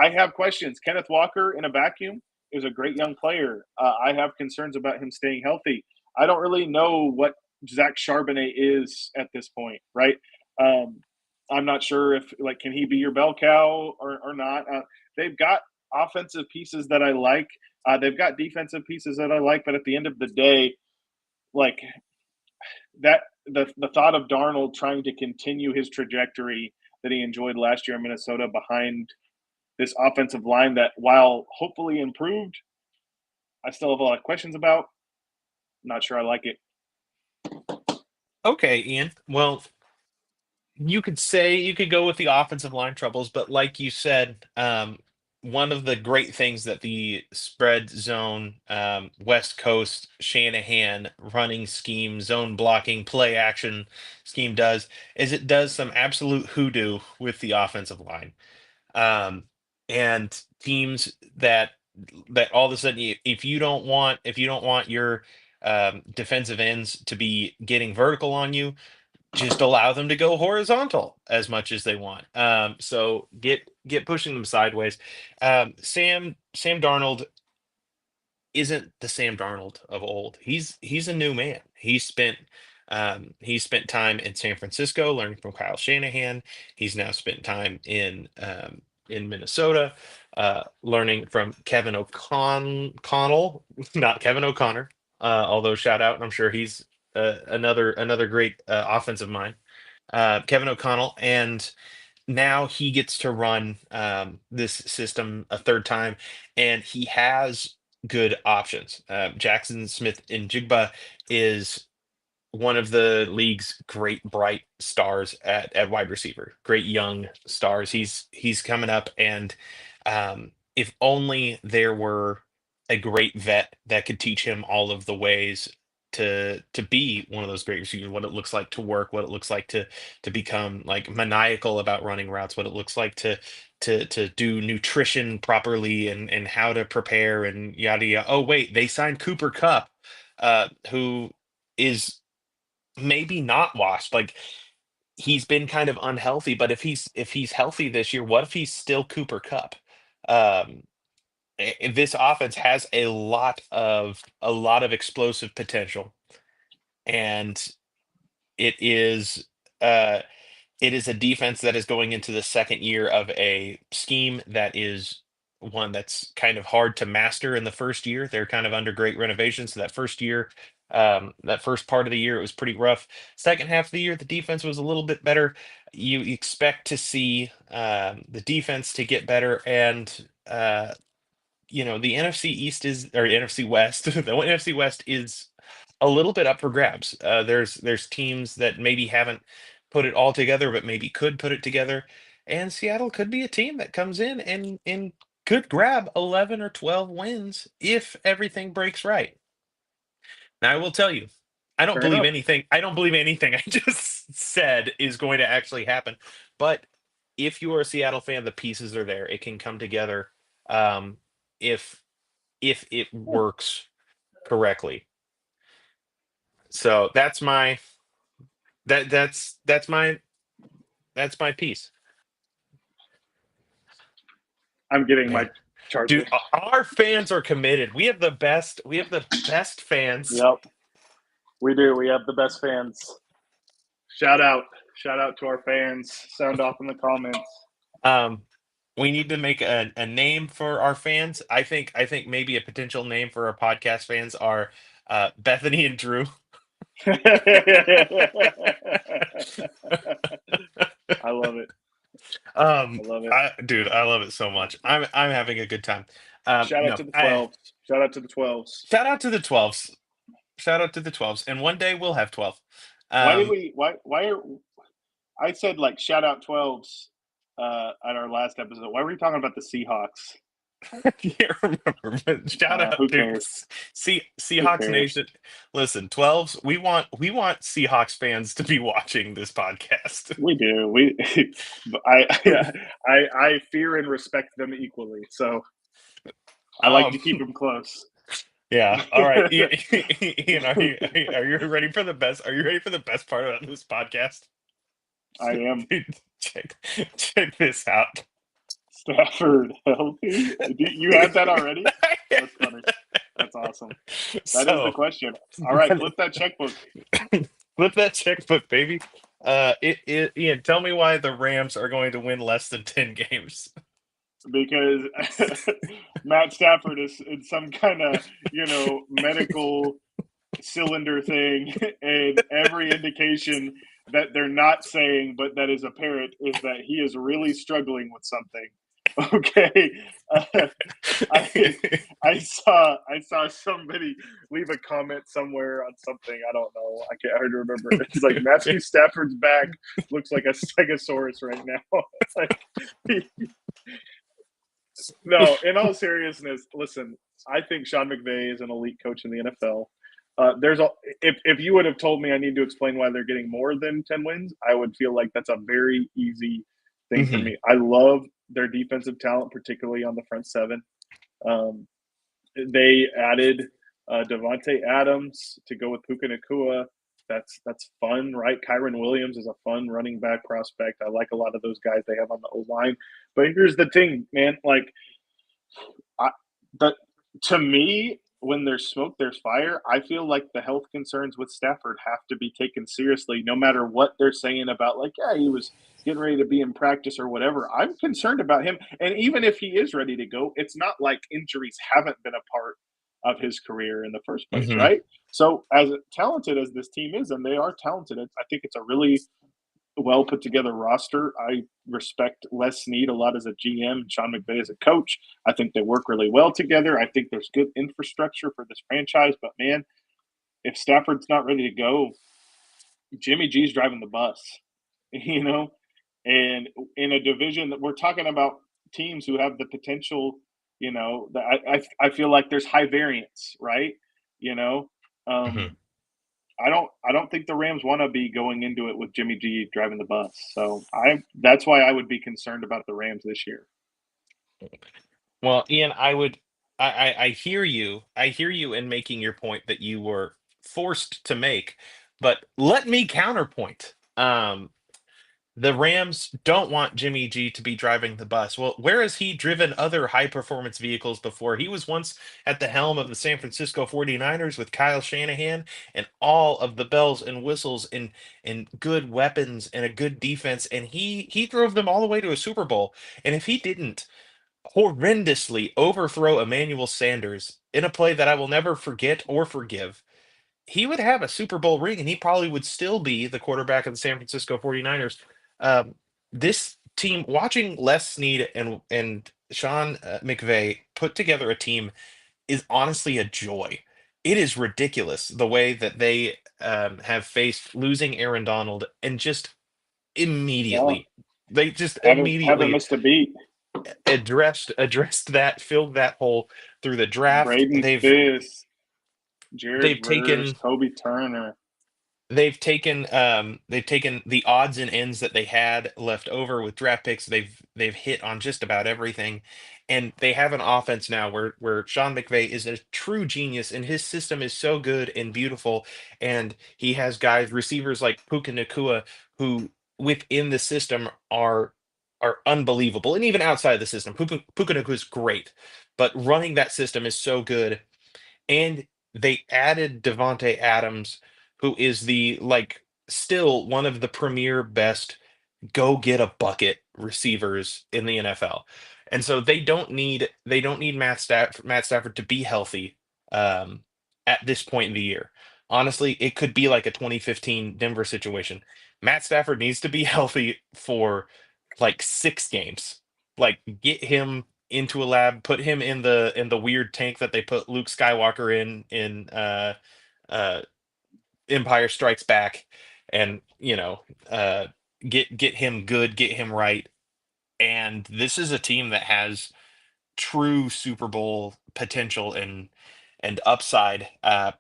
Speaker 3: I have questions. Kenneth Walker in a vacuum is a great young player. I have concerns about him staying healthy. I don't really know what Zach Charbonnet is at this point, right? Um, I'm not sure if can he be your bell cow or not. They've got offensive pieces that I like. They've got defensive pieces that I like, but at the end of the day, like that the thought of Darnold trying to continue his trajectory that he enjoyed last year in Minnesota behind this offensive line that, while hopefully improved, I still have a lot of questions about. Not sure I like it.
Speaker 2: Okay, Ian. Well, you could go with the offensive line troubles, but like you said, one of the great things that the spread zone, West Coast Shanahan running scheme, zone blocking, play action scheme does is it does some absolute hoodoo with the offensive line. Um, and teams that all of a sudden, if you don't want your defensive ends to be getting vertical on you, just allow them to go horizontal as much as they want. So get pushing them sideways. Sam Darnold isn't the Sam Darnold of old. He's a new man. He spent time in San Francisco learning from Kyle Shanahan. He's now spent time in Minnesota, learning from Kevin O'Connell, not Kevin O'Connor. Although shout out, I'm sure he's another great offensive mind, Kevin O'Connell, and now he gets to run this system a third time, and he has good options. Jackson Smith and Jigba is one of the league's great bright stars at wide receiver, great young stars. He's coming up, and if only there were a great vet that could teach him all of the ways to be one of those great receivers, what it looks like to work, what it looks like to become like maniacal about running routes, what it looks like to do nutrition properly and how to prepare and yada yada. Oh wait, they signed Cooper Cup, who is maybe not washed. Like, he's been kind of unhealthy, but if he's healthy this year, what if he's still Cooper Cup? Um, this offense has a lot of explosive potential, and it is uh, it is a defense that is going into the second year of a scheme that is one that's kind of hard to master in the first year. They're kind of under great renovation. So that first year, that first part of the year, it was pretty rough. Second half of the year, the defense was a little bit better. You expect to see the defense to get better, and the NFC East is or NFC West. The NFC West is a little bit up for grabs. There's teams that maybe haven't put it all together, but maybe could put it together. And Seattle could be a team that comes in and could grab 11 or 12 wins if everything breaks right. Now, I will tell you, I don't
Speaker 3: Fair
Speaker 2: believe
Speaker 3: enough.
Speaker 2: anything. I don't believe anything I just said is going to actually happen. But if you are a Seattle fan, the pieces are there. It can come together, um, if if it works correctly. So that that's my piece.
Speaker 3: I'm getting my
Speaker 2: Man,
Speaker 3: charger.
Speaker 2: dude, our fans are committed. We have the best. We have the best fans.
Speaker 3: Yep, we do. We have the best fans. Shout out. Shout out to our fans. Sound off in the comments.
Speaker 2: Um, we need to make a name for our fans. I think maybe a potential name for our podcast fans are Bethany and Drew.
Speaker 3: I love it. I love it.
Speaker 2: Dude, I love it so much. I'm having a good time.
Speaker 3: Shout out
Speaker 2: No,
Speaker 3: to the 12s. Shout out to the 12s.
Speaker 2: shout out to the 12s. Shout out to the 12s. And one day we'll have 12.
Speaker 3: Why did
Speaker 2: Um,
Speaker 3: we why are I said like shout out 12s at our last episode. Why were we talking about the Seahawks?
Speaker 2: I can't remember, but shout out
Speaker 3: Who
Speaker 2: to
Speaker 3: cares? Who
Speaker 2: Seahawks
Speaker 3: cares?
Speaker 2: Nation. Listen, 12s, we want Seahawks fans to be watching this podcast.
Speaker 3: We do. We I fear and respect them equally. So I like to
Speaker 2: Um,
Speaker 3: keep them close.
Speaker 2: Yeah. All right. Ian, are you ready for the best? Are you ready for the best part of this podcast?
Speaker 3: I am.
Speaker 2: Dude, check check this out.
Speaker 3: Stafford healthy? You had that already? That's funny. That's awesome. That is the
Speaker 2: So,
Speaker 3: question. All right, flip that checkbook.
Speaker 2: flip that checkbook, baby. Ian, tell me why the Rams are going to win less than 10 games.
Speaker 3: Because Matt Stafford is in some kind of, medical cylinder thing, and every indication that they're not saying, but that is apparent, is that he is really struggling with something. Okay, I I saw somebody leave a comment somewhere on something. I don't know. I can't hardly remember. It's like Matthew Stafford's back looks like a stegosaurus right now. Like, no, in all seriousness, listen, I think Sean McVay is an elite coach in the NFL. There's a if you would have told me I need to explain why they're getting more than 10 wins, I would feel like that's a very easy thing for
Speaker 2: Mhm.
Speaker 3: me. I love their defensive talent, particularly on the front seven. Um, they added Devontae Adams to go with Puka Nakua. That's fun, right? Kyron Williams is a fun running back prospect. I like a lot of those guys they have on the O line. But here's the thing, man. Like, I, the, to me, when there's smoke, there's fire. I feel like the health concerns with Stafford have to be taken seriously, no matter what they're saying about, like, yeah, he was getting ready to be in practice or whatever. I'm concerned about him. And even if he is ready to go, it's not like injuries haven't been a part of his career in the first place,
Speaker 2: Mhm.
Speaker 3: right? So, as talented as this team is, and they are talented, I think it's a really well put together roster. I respect Les Snead a lot as a GM, Sean McVay as a coach. I think they work really well together. I think there's good infrastructure for this franchise. But man, if Stafford's not ready to go, Jimmy G's driving the bus, you know? And in a division that we're talking about teams who have the potential, that I feel like there's high variance, right? You know,
Speaker 2: Mhm.
Speaker 3: um, I don't think the Rams want to be going into it with Jimmy G driving the bus. So that's why I would be concerned about the Rams this year.
Speaker 2: Well, Ian, I hear you. I hear you in making your point that you were forced to make, but let me counterpoint. The Rams don't want Jimmy G to be driving the bus. Well, where has he driven other high performance vehicles before? He was once at the helm of the San Francisco 49ers with Kyle Shanahan and all of the bells and whistles and good weapons and a good defense. And he drove them all the way to a Super Bowl. And if he didn't horrendously overthrow Emmanuel Sanders in a play that I will never forget or forgive, he would have a Super Bowl ring and he probably would still be the quarterback of the San Francisco 49ers. Um, this team, watching Les Snead and Sean McVay put together a team is honestly a joy. It is ridiculous the way that they have faced losing Aaron Donald and just
Speaker 3: Yeah,
Speaker 2: immediately, they just
Speaker 3: haven't
Speaker 2: immediately
Speaker 3: missed a beat.
Speaker 2: addressed that, filled that hole through the draft.
Speaker 3: Braden Fisk, Jared
Speaker 2: They've
Speaker 3: Verse,
Speaker 2: taken
Speaker 3: Kobe Turner.
Speaker 2: they've taken the odds and ends that they had left over with draft picks. They've hit on just about everything, and they have an offense now where Sean McVay is a true genius, and his system is so good and beautiful, and he has guys receivers like Puka Nakua who within the system are unbelievable, and even outside the system, Puka Nakua is great, but running that system is so good, and they added Devonte Adams, who is the like still one of the premier best go get a bucket receivers in the NFL. And so they don't need Matt Stafford to be healthy um, at this point in the year. Honestly, it could be like a 2015 Denver situation. Matt Stafford needs to be healthy for like 6 games. Like get him into a lab, put him in the weird tank that they put Luke Skywalker in uh Empire Strikes Back, and get him good, get him right. And this is a team that has true Super Bowl potential and upside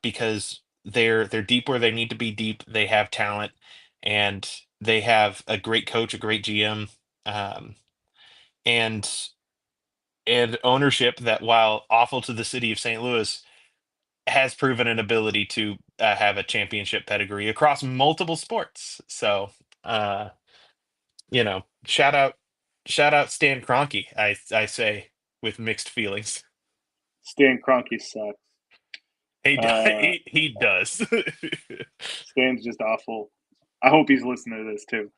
Speaker 2: because they're deep where they need to be deep. They have talent and they have a great coach, a great GM, um, and and ownership that, while awful to the city of St. Louis, has proven an ability to have a championship pedigree across multiple sports. So, uh, shout out Stan Kroenke. I say with mixed feelings.
Speaker 3: Stan Kroenke sucks. Uh,
Speaker 2: He does.
Speaker 3: Stan's just awful. I hope he's listening to this too.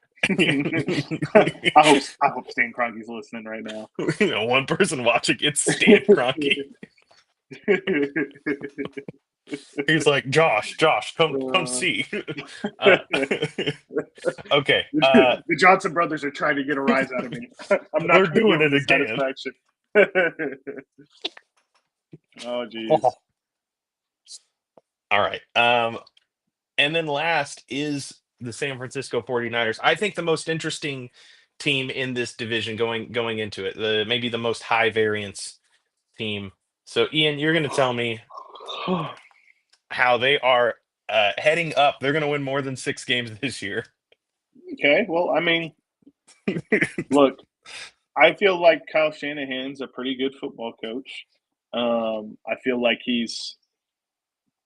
Speaker 3: I hope Stan Kroenke's listening right now.
Speaker 2: One person watching it's Stan Kroenke. He's like, Josh, come see. Uh, okay.
Speaker 3: The Johnson brothers are trying to get a rise out of me. I'm not
Speaker 2: They're
Speaker 3: going to
Speaker 2: doing
Speaker 3: give them
Speaker 2: it
Speaker 3: the
Speaker 2: again.
Speaker 3: satisfaction. Oh, geez.
Speaker 2: All right. And then last is the San Francisco 49ers. I think the most interesting team in this division going into it. Maybe the most high variance team. So Ian, you're going to tell me how they are heading up. They're going to win more than 6 games this year.
Speaker 3: Okay, well, I mean, look, I feel like Kyle Shanahan's a pretty good football coach. I feel like he's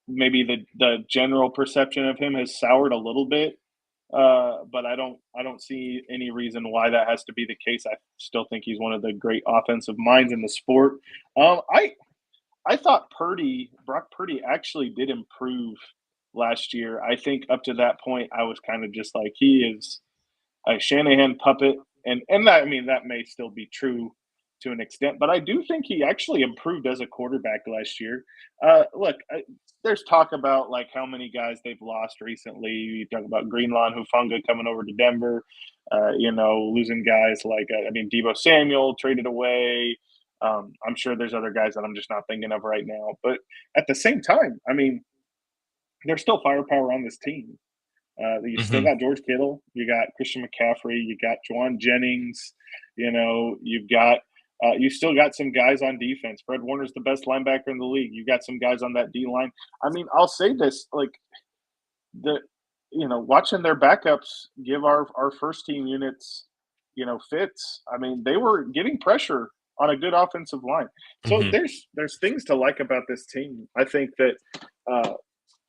Speaker 3: maybe the general perception of him has soured a little bit, but I don't see any reason why that has to be the case. I still think he's one of the great offensive minds in the sport. I thought Brock Purdy actually did improve last year. I think up to that point, I was kind of just like he is a Shanahan puppet, and that, I mean, that may still be true to an extent, but I do think he actually improved as a quarterback last year. Look, there's talk about like how many guys they've lost recently. You talk about Greenlaw and Hufanga coming over to Denver. Losing guys like I mean Deebo Samuel traded away. I'm sure there's other guys that I'm just not thinking of right now. But at the same time, I mean, there's still firepower on this team. You still
Speaker 2: Hmm.
Speaker 3: got George Kittle, you got Christian McCaffrey, you got Juwan Jennings, you still got some guys on defense. Fred Warner's the best linebacker in the league. You got some guys on that D line. I mean, I'll say this, like the watching their backups give our first team units, fits. I mean, they were getting pressure on a good offensive line. So
Speaker 2: Hmm.
Speaker 3: there's things to like about this team. I think that uh,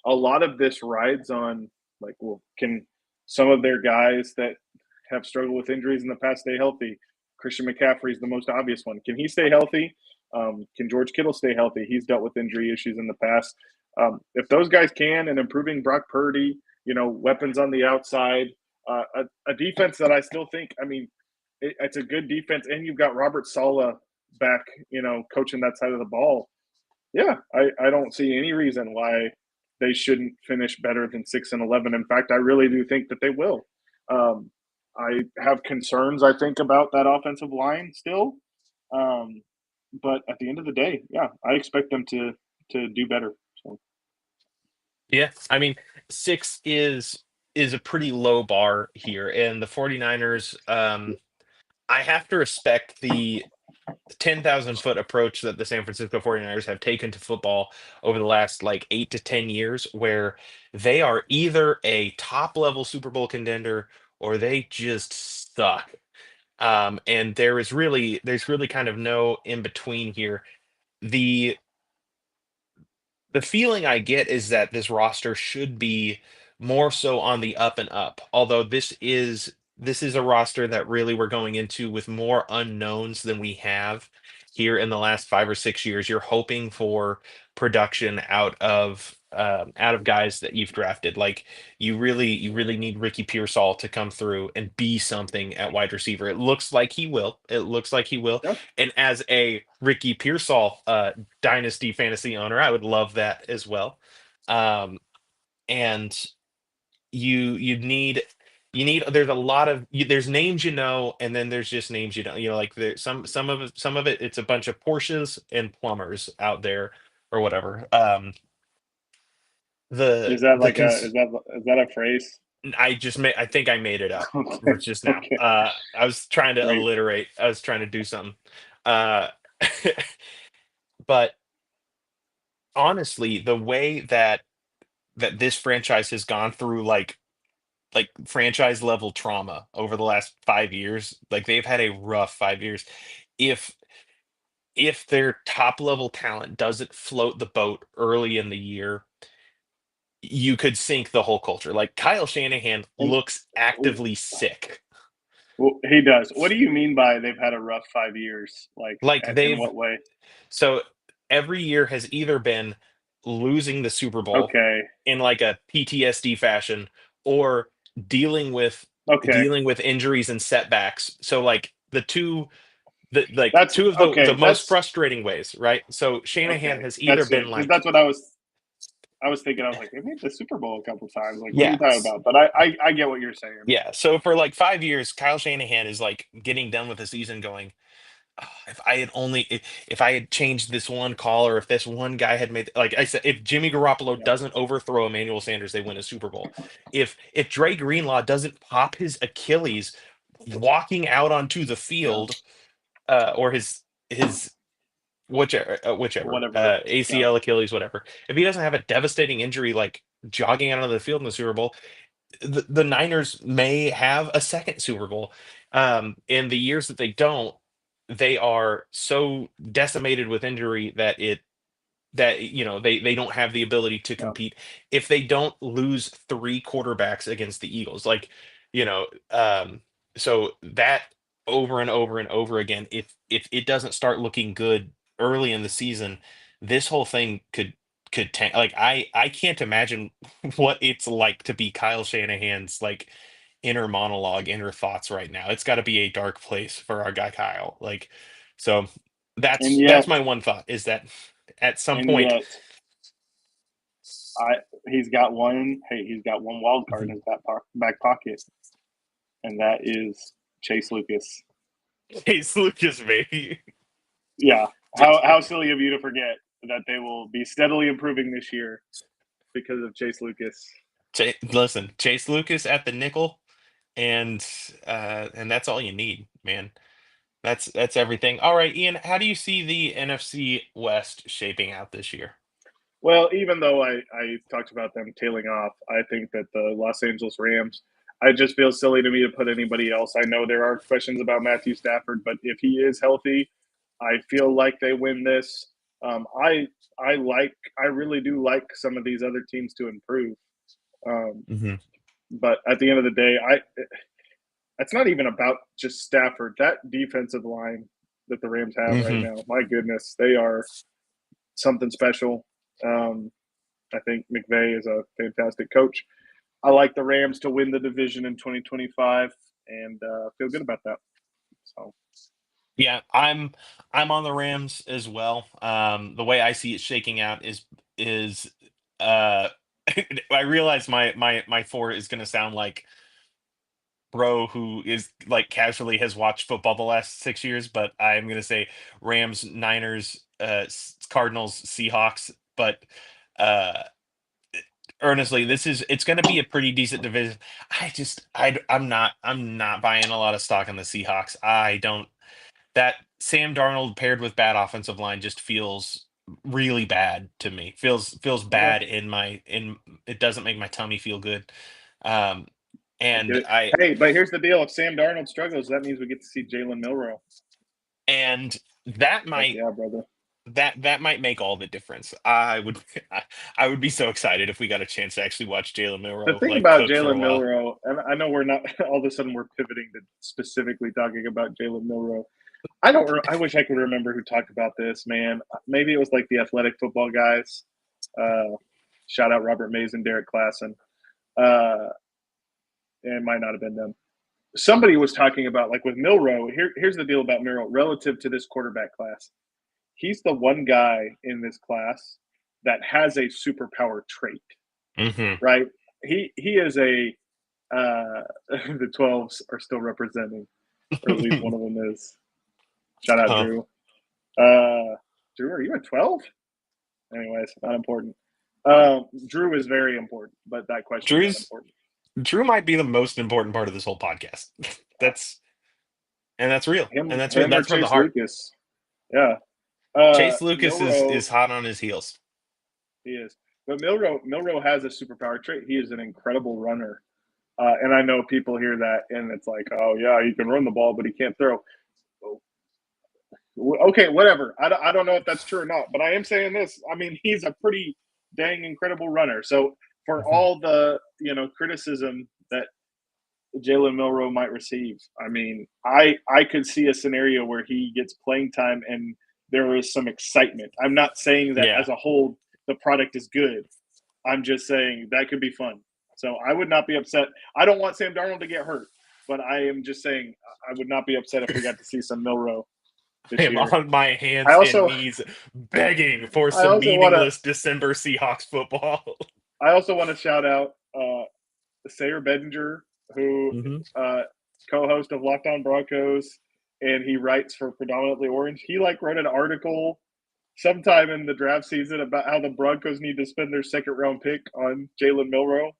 Speaker 3: a lot of this rides on like, well, can some of their guys that have struggled with injuries in the past stay healthy? Christian McCaffrey is the most obvious one. Can he stay healthy? Can George Kittle stay healthy? He's dealt with injury issues in the past. If those guys can, and improving Brock Purdy, weapons on the outside, a defense that I still think, I mean, it's a good defense, and you've got Robert Sala back, coaching that side of the ball. Yeah, I don't see any reason why they shouldn't finish better than 6-11. In fact, I really do think that they will. Um, I have concerns, I think, about that offensive line still. Um, but at the end of the day, yeah, I expect them to do better. So
Speaker 2: Yeah. I mean, 6 is a pretty low bar here, and the 49ers, I have to respect the 10,000-foot approach that the San Francisco 49ers have taken to football over the last like 8 to 10 years, where they are either a top level Super Bowl contender or they just suck. And there's really kind of no in between here. The the feeling I get is that this roster should be more so on the up and up. Although this is a roster that really we're going into with more unknowns than we have here in the last 5 or 6 years. You're hoping for production out of guys that you've drafted. Like you really need Ricky Pearsall to come through and be something at wide receiver. It looks like he will. It looks like he will.
Speaker 3: yeah,
Speaker 2: And as a Ricky Pearsall dynasty fantasy owner, I would love that as well. Um, and you need there's a lot of there's names and then there's just names you don't. Like there some of it it's a bunch of Porsches and plumbers out there or whatever.
Speaker 3: is
Speaker 2: The
Speaker 3: that
Speaker 2: the
Speaker 3: like a
Speaker 2: cons
Speaker 3: is that a phrase?
Speaker 2: I think I made it up
Speaker 3: Okay,
Speaker 2: just now.
Speaker 3: okay,
Speaker 2: I was trying to
Speaker 3: great.
Speaker 2: alliterate. I was trying to do something. Uh, but honestly, the way that this franchise has gone through like franchise level trauma over the last 5 years, like they've had a rough 5 years. If if their top level talent doesn't float the boat early in the year, you could sink the whole culture. Like Kyle Shanahan
Speaker 3: And
Speaker 2: looks actively sick.
Speaker 3: well, he does. What do you mean by they've had a rough 5 years? Like,
Speaker 2: Like
Speaker 3: in
Speaker 2: they've
Speaker 3: what way?
Speaker 2: so every year has either been losing the Super Bowl
Speaker 3: Okay.
Speaker 2: in like a PTSD fashion or dealing with
Speaker 3: Okay.
Speaker 2: dealing with injuries and setbacks. So like
Speaker 3: That's
Speaker 2: two of the
Speaker 3: okay.
Speaker 2: most frustrating ways, right? So Shanahan
Speaker 3: Okay.
Speaker 2: has either
Speaker 3: That's
Speaker 2: been
Speaker 3: good because
Speaker 2: like,
Speaker 3: that's what I was thinking. I was like, they made the Super Bowl a couple times. Like, what are you
Speaker 2: yeah,
Speaker 3: talking about? But I get what you're saying.
Speaker 2: yeah. So for like 5 years, Kyle Shanahan is like getting done with the season going, "Ah, if I had changed this one call or if this one guy had made, like I said, if Jimmy Garoppolo
Speaker 3: Yeah.
Speaker 2: doesn't overthrow Emmanuel Sanders, they win a Super Bowl. If Dre Greenlaw doesn't pop his Achilles walking out onto the
Speaker 3: Yeah.
Speaker 2: field, or his whichever
Speaker 3: Whatever. Yeah.
Speaker 2: ACL, Achilles, whatever. If he doesn't have a devastating injury like jogging out onto the field in the Super Bowl, the Niners may have a second Super Bowl. In the years that they don't, they are so decimated with injury that they don't have the ability to
Speaker 3: Yeah.
Speaker 2: compete if they don't lose three quarterbacks against the Eagles. Like, you know, so that over and over and over again, if it doesn't start looking good early in the season, this whole thing could tank. Like I can't imagine what it's like to be Kyle Shanahan's like inner monologue, inner thoughts right now. It's got to be a dark place for our guy Kyle. Like, so
Speaker 3: And
Speaker 2: that's
Speaker 3: yet,
Speaker 2: my one thought is that at some
Speaker 3: and
Speaker 2: point.
Speaker 3: yet, I he's got one. Hey, he's got one wild card in
Speaker 2: Mhm.
Speaker 3: his back pocket, and that is Chase Lucas.
Speaker 2: Chase Lucas, baby.
Speaker 3: Yeah. How silly of you to forget that they will be steadily improving this year because of Chase Lucas.
Speaker 2: Listen, Chase Lucas at the nickel, and that's all you need, man. That's everything. All right, Ian, how do you see the NFC West shaping out this year?
Speaker 3: Well, even though I talked about them tailing off, I think that the Los Angeles Rams, I just feel silly to me to put anybody else. I know there are questions about Matthew Stafford, but if he is healthy, I feel like they win this. Um, I I really do like some of these other teams to improve. Um,
Speaker 2: Hmm.
Speaker 3: but at the end of the day, it's not even about just Stafford. That defensive line that the Rams have right
Speaker 2: Hmm.
Speaker 3: now, my goodness, they are something special. Um, I think McVay is a fantastic coach. I like the Rams to win the division in 2025 and feel good about that. So,
Speaker 2: Yeah, I'm on the Rams as well. The way I see it shaking out is uh I realize my four is going to sound like bro who is like casually has watched football the last 6 years, but I'm gonna say Rams, Niners, Cardinals, Seahawks. But uh, earnestly, it's gonna be a pretty decent division. I'm not buying a lot of stock in the Seahawks. I don't. That Sam Darnold paired with bad offensive line just feels really bad to me. Feels
Speaker 3: okay,
Speaker 2: bad in my in. It doesn't make my tummy feel good. Um,
Speaker 3: I get
Speaker 2: and
Speaker 3: it. Hey, but here's the deal: if Sam Darnold struggles, that means we get to see Jalen Milrow.
Speaker 2: and that
Speaker 3: Heck
Speaker 2: might
Speaker 3: yeah, brother.
Speaker 2: that might make all the difference. I would I would be so excited if we got a chance to actually watch Jalen
Speaker 3: The
Speaker 2: Milrow
Speaker 3: thing
Speaker 2: like
Speaker 3: about
Speaker 2: cook for a
Speaker 3: Jalen
Speaker 2: while.
Speaker 3: Milrow, and I know we're not all of a sudden we're pivoting to specifically talking about Jalen Milrow. I don't. I wish I could remember who talked about this, man. Maybe it was like the athletic football guys. Uh, Shout out Robert Mays and Derek Klassen. Uh, it might not have been them. Somebody was talking about like with Milrow. Here's the deal about Milrow relative to this quarterback class. He's the one guy in this class that has a superpower trait,
Speaker 2: Hmm.
Speaker 3: right? He is a the 12s are still representing, or at least one of them is. Shout out
Speaker 2: Oh,
Speaker 3: Drew. Drew, are you a 12? Anyways, not important. Drew is very important, but that question is not
Speaker 2: Drew's
Speaker 3: important.
Speaker 2: Drew might be the most important part of this whole podcast. that's that's real, and that's real.
Speaker 3: Him or
Speaker 2: That's from the
Speaker 3: Chase
Speaker 2: heart.
Speaker 3: Lucas. Yeah.
Speaker 2: Chase Lucas
Speaker 3: Milrow,
Speaker 2: is hot on his heels.
Speaker 3: he is. But Milrow has a superpower trait. He is an incredible runner. And I know people hear that and it's like, oh, yeah, he can run the ball, but he can't throw. Okay, whatever. I don't know if that's true or not, but I am saying this. I mean, he's a pretty dang incredible runner. So for all the criticism that Jalen Milroe might receive, I mean, I could see a scenario where he gets playing time and there is some excitement. I'm not saying that
Speaker 2: Yeah.
Speaker 3: as a whole the product is good. I'm just saying that could be fun. So I would not be upset. I don't want Sam Darnold to get hurt, but I am just saying I would not be upset if we got to see some Milroe
Speaker 2: I
Speaker 3: this
Speaker 2: am
Speaker 3: year.
Speaker 2: on my
Speaker 3: I
Speaker 2: hands and
Speaker 3: also
Speaker 2: knees begging for
Speaker 3: I
Speaker 2: some
Speaker 3: also want to
Speaker 2: meaningless December Seahawks football.
Speaker 3: shout out Sayer Bedinger, who
Speaker 2: Mhm.
Speaker 3: co-host of Locked On Broncos, and he writes for Predominantly Orange. He wrote an article sometime in the draft season about how the Broncos need to spend their second round pick on Jalen Milroe.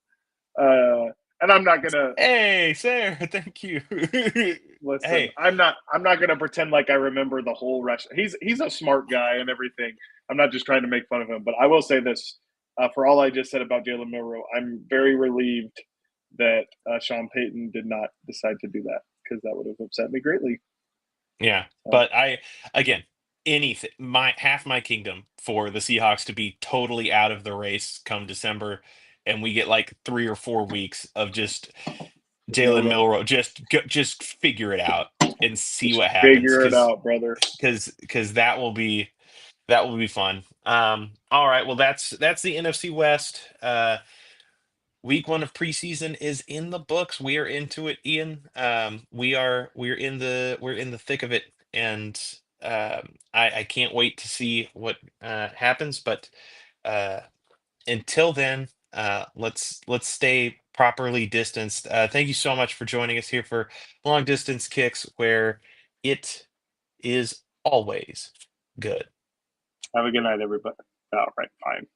Speaker 3: And I'm not gonna
Speaker 2: Hey, Sarah, thank you.
Speaker 3: listen.
Speaker 2: Hey,
Speaker 3: I'm not gonna pretend like I remember the whole rush. He's a smart guy and everything. I'm not just trying to make fun of him, but I will say this: for all I just said about Jalen Milroe, I'm very relieved that Sean Payton did not decide to do that because that would have upset me greatly.
Speaker 2: yeah,
Speaker 3: So,
Speaker 2: but again, anything, my half my kingdom for the Seahawks to be totally out of the race come December, and we get like 3 or 4 weeks of just Jalen
Speaker 3: Milroe,
Speaker 2: Milroe, just figure it out and see
Speaker 3: just
Speaker 2: what happens,
Speaker 3: figure it out, brother.
Speaker 2: because that will be fun. All right, well that's the NFC West. Week one of preseason is in the books. We are into it, Ian. We're in the thick of it, and I can't wait to see what happens. But uh, until then, let's stay properly distanced. Thank you so much for joining us here for Long Distance Kicks, where it is always good.
Speaker 3: Have a good night, everybody. All right, fine.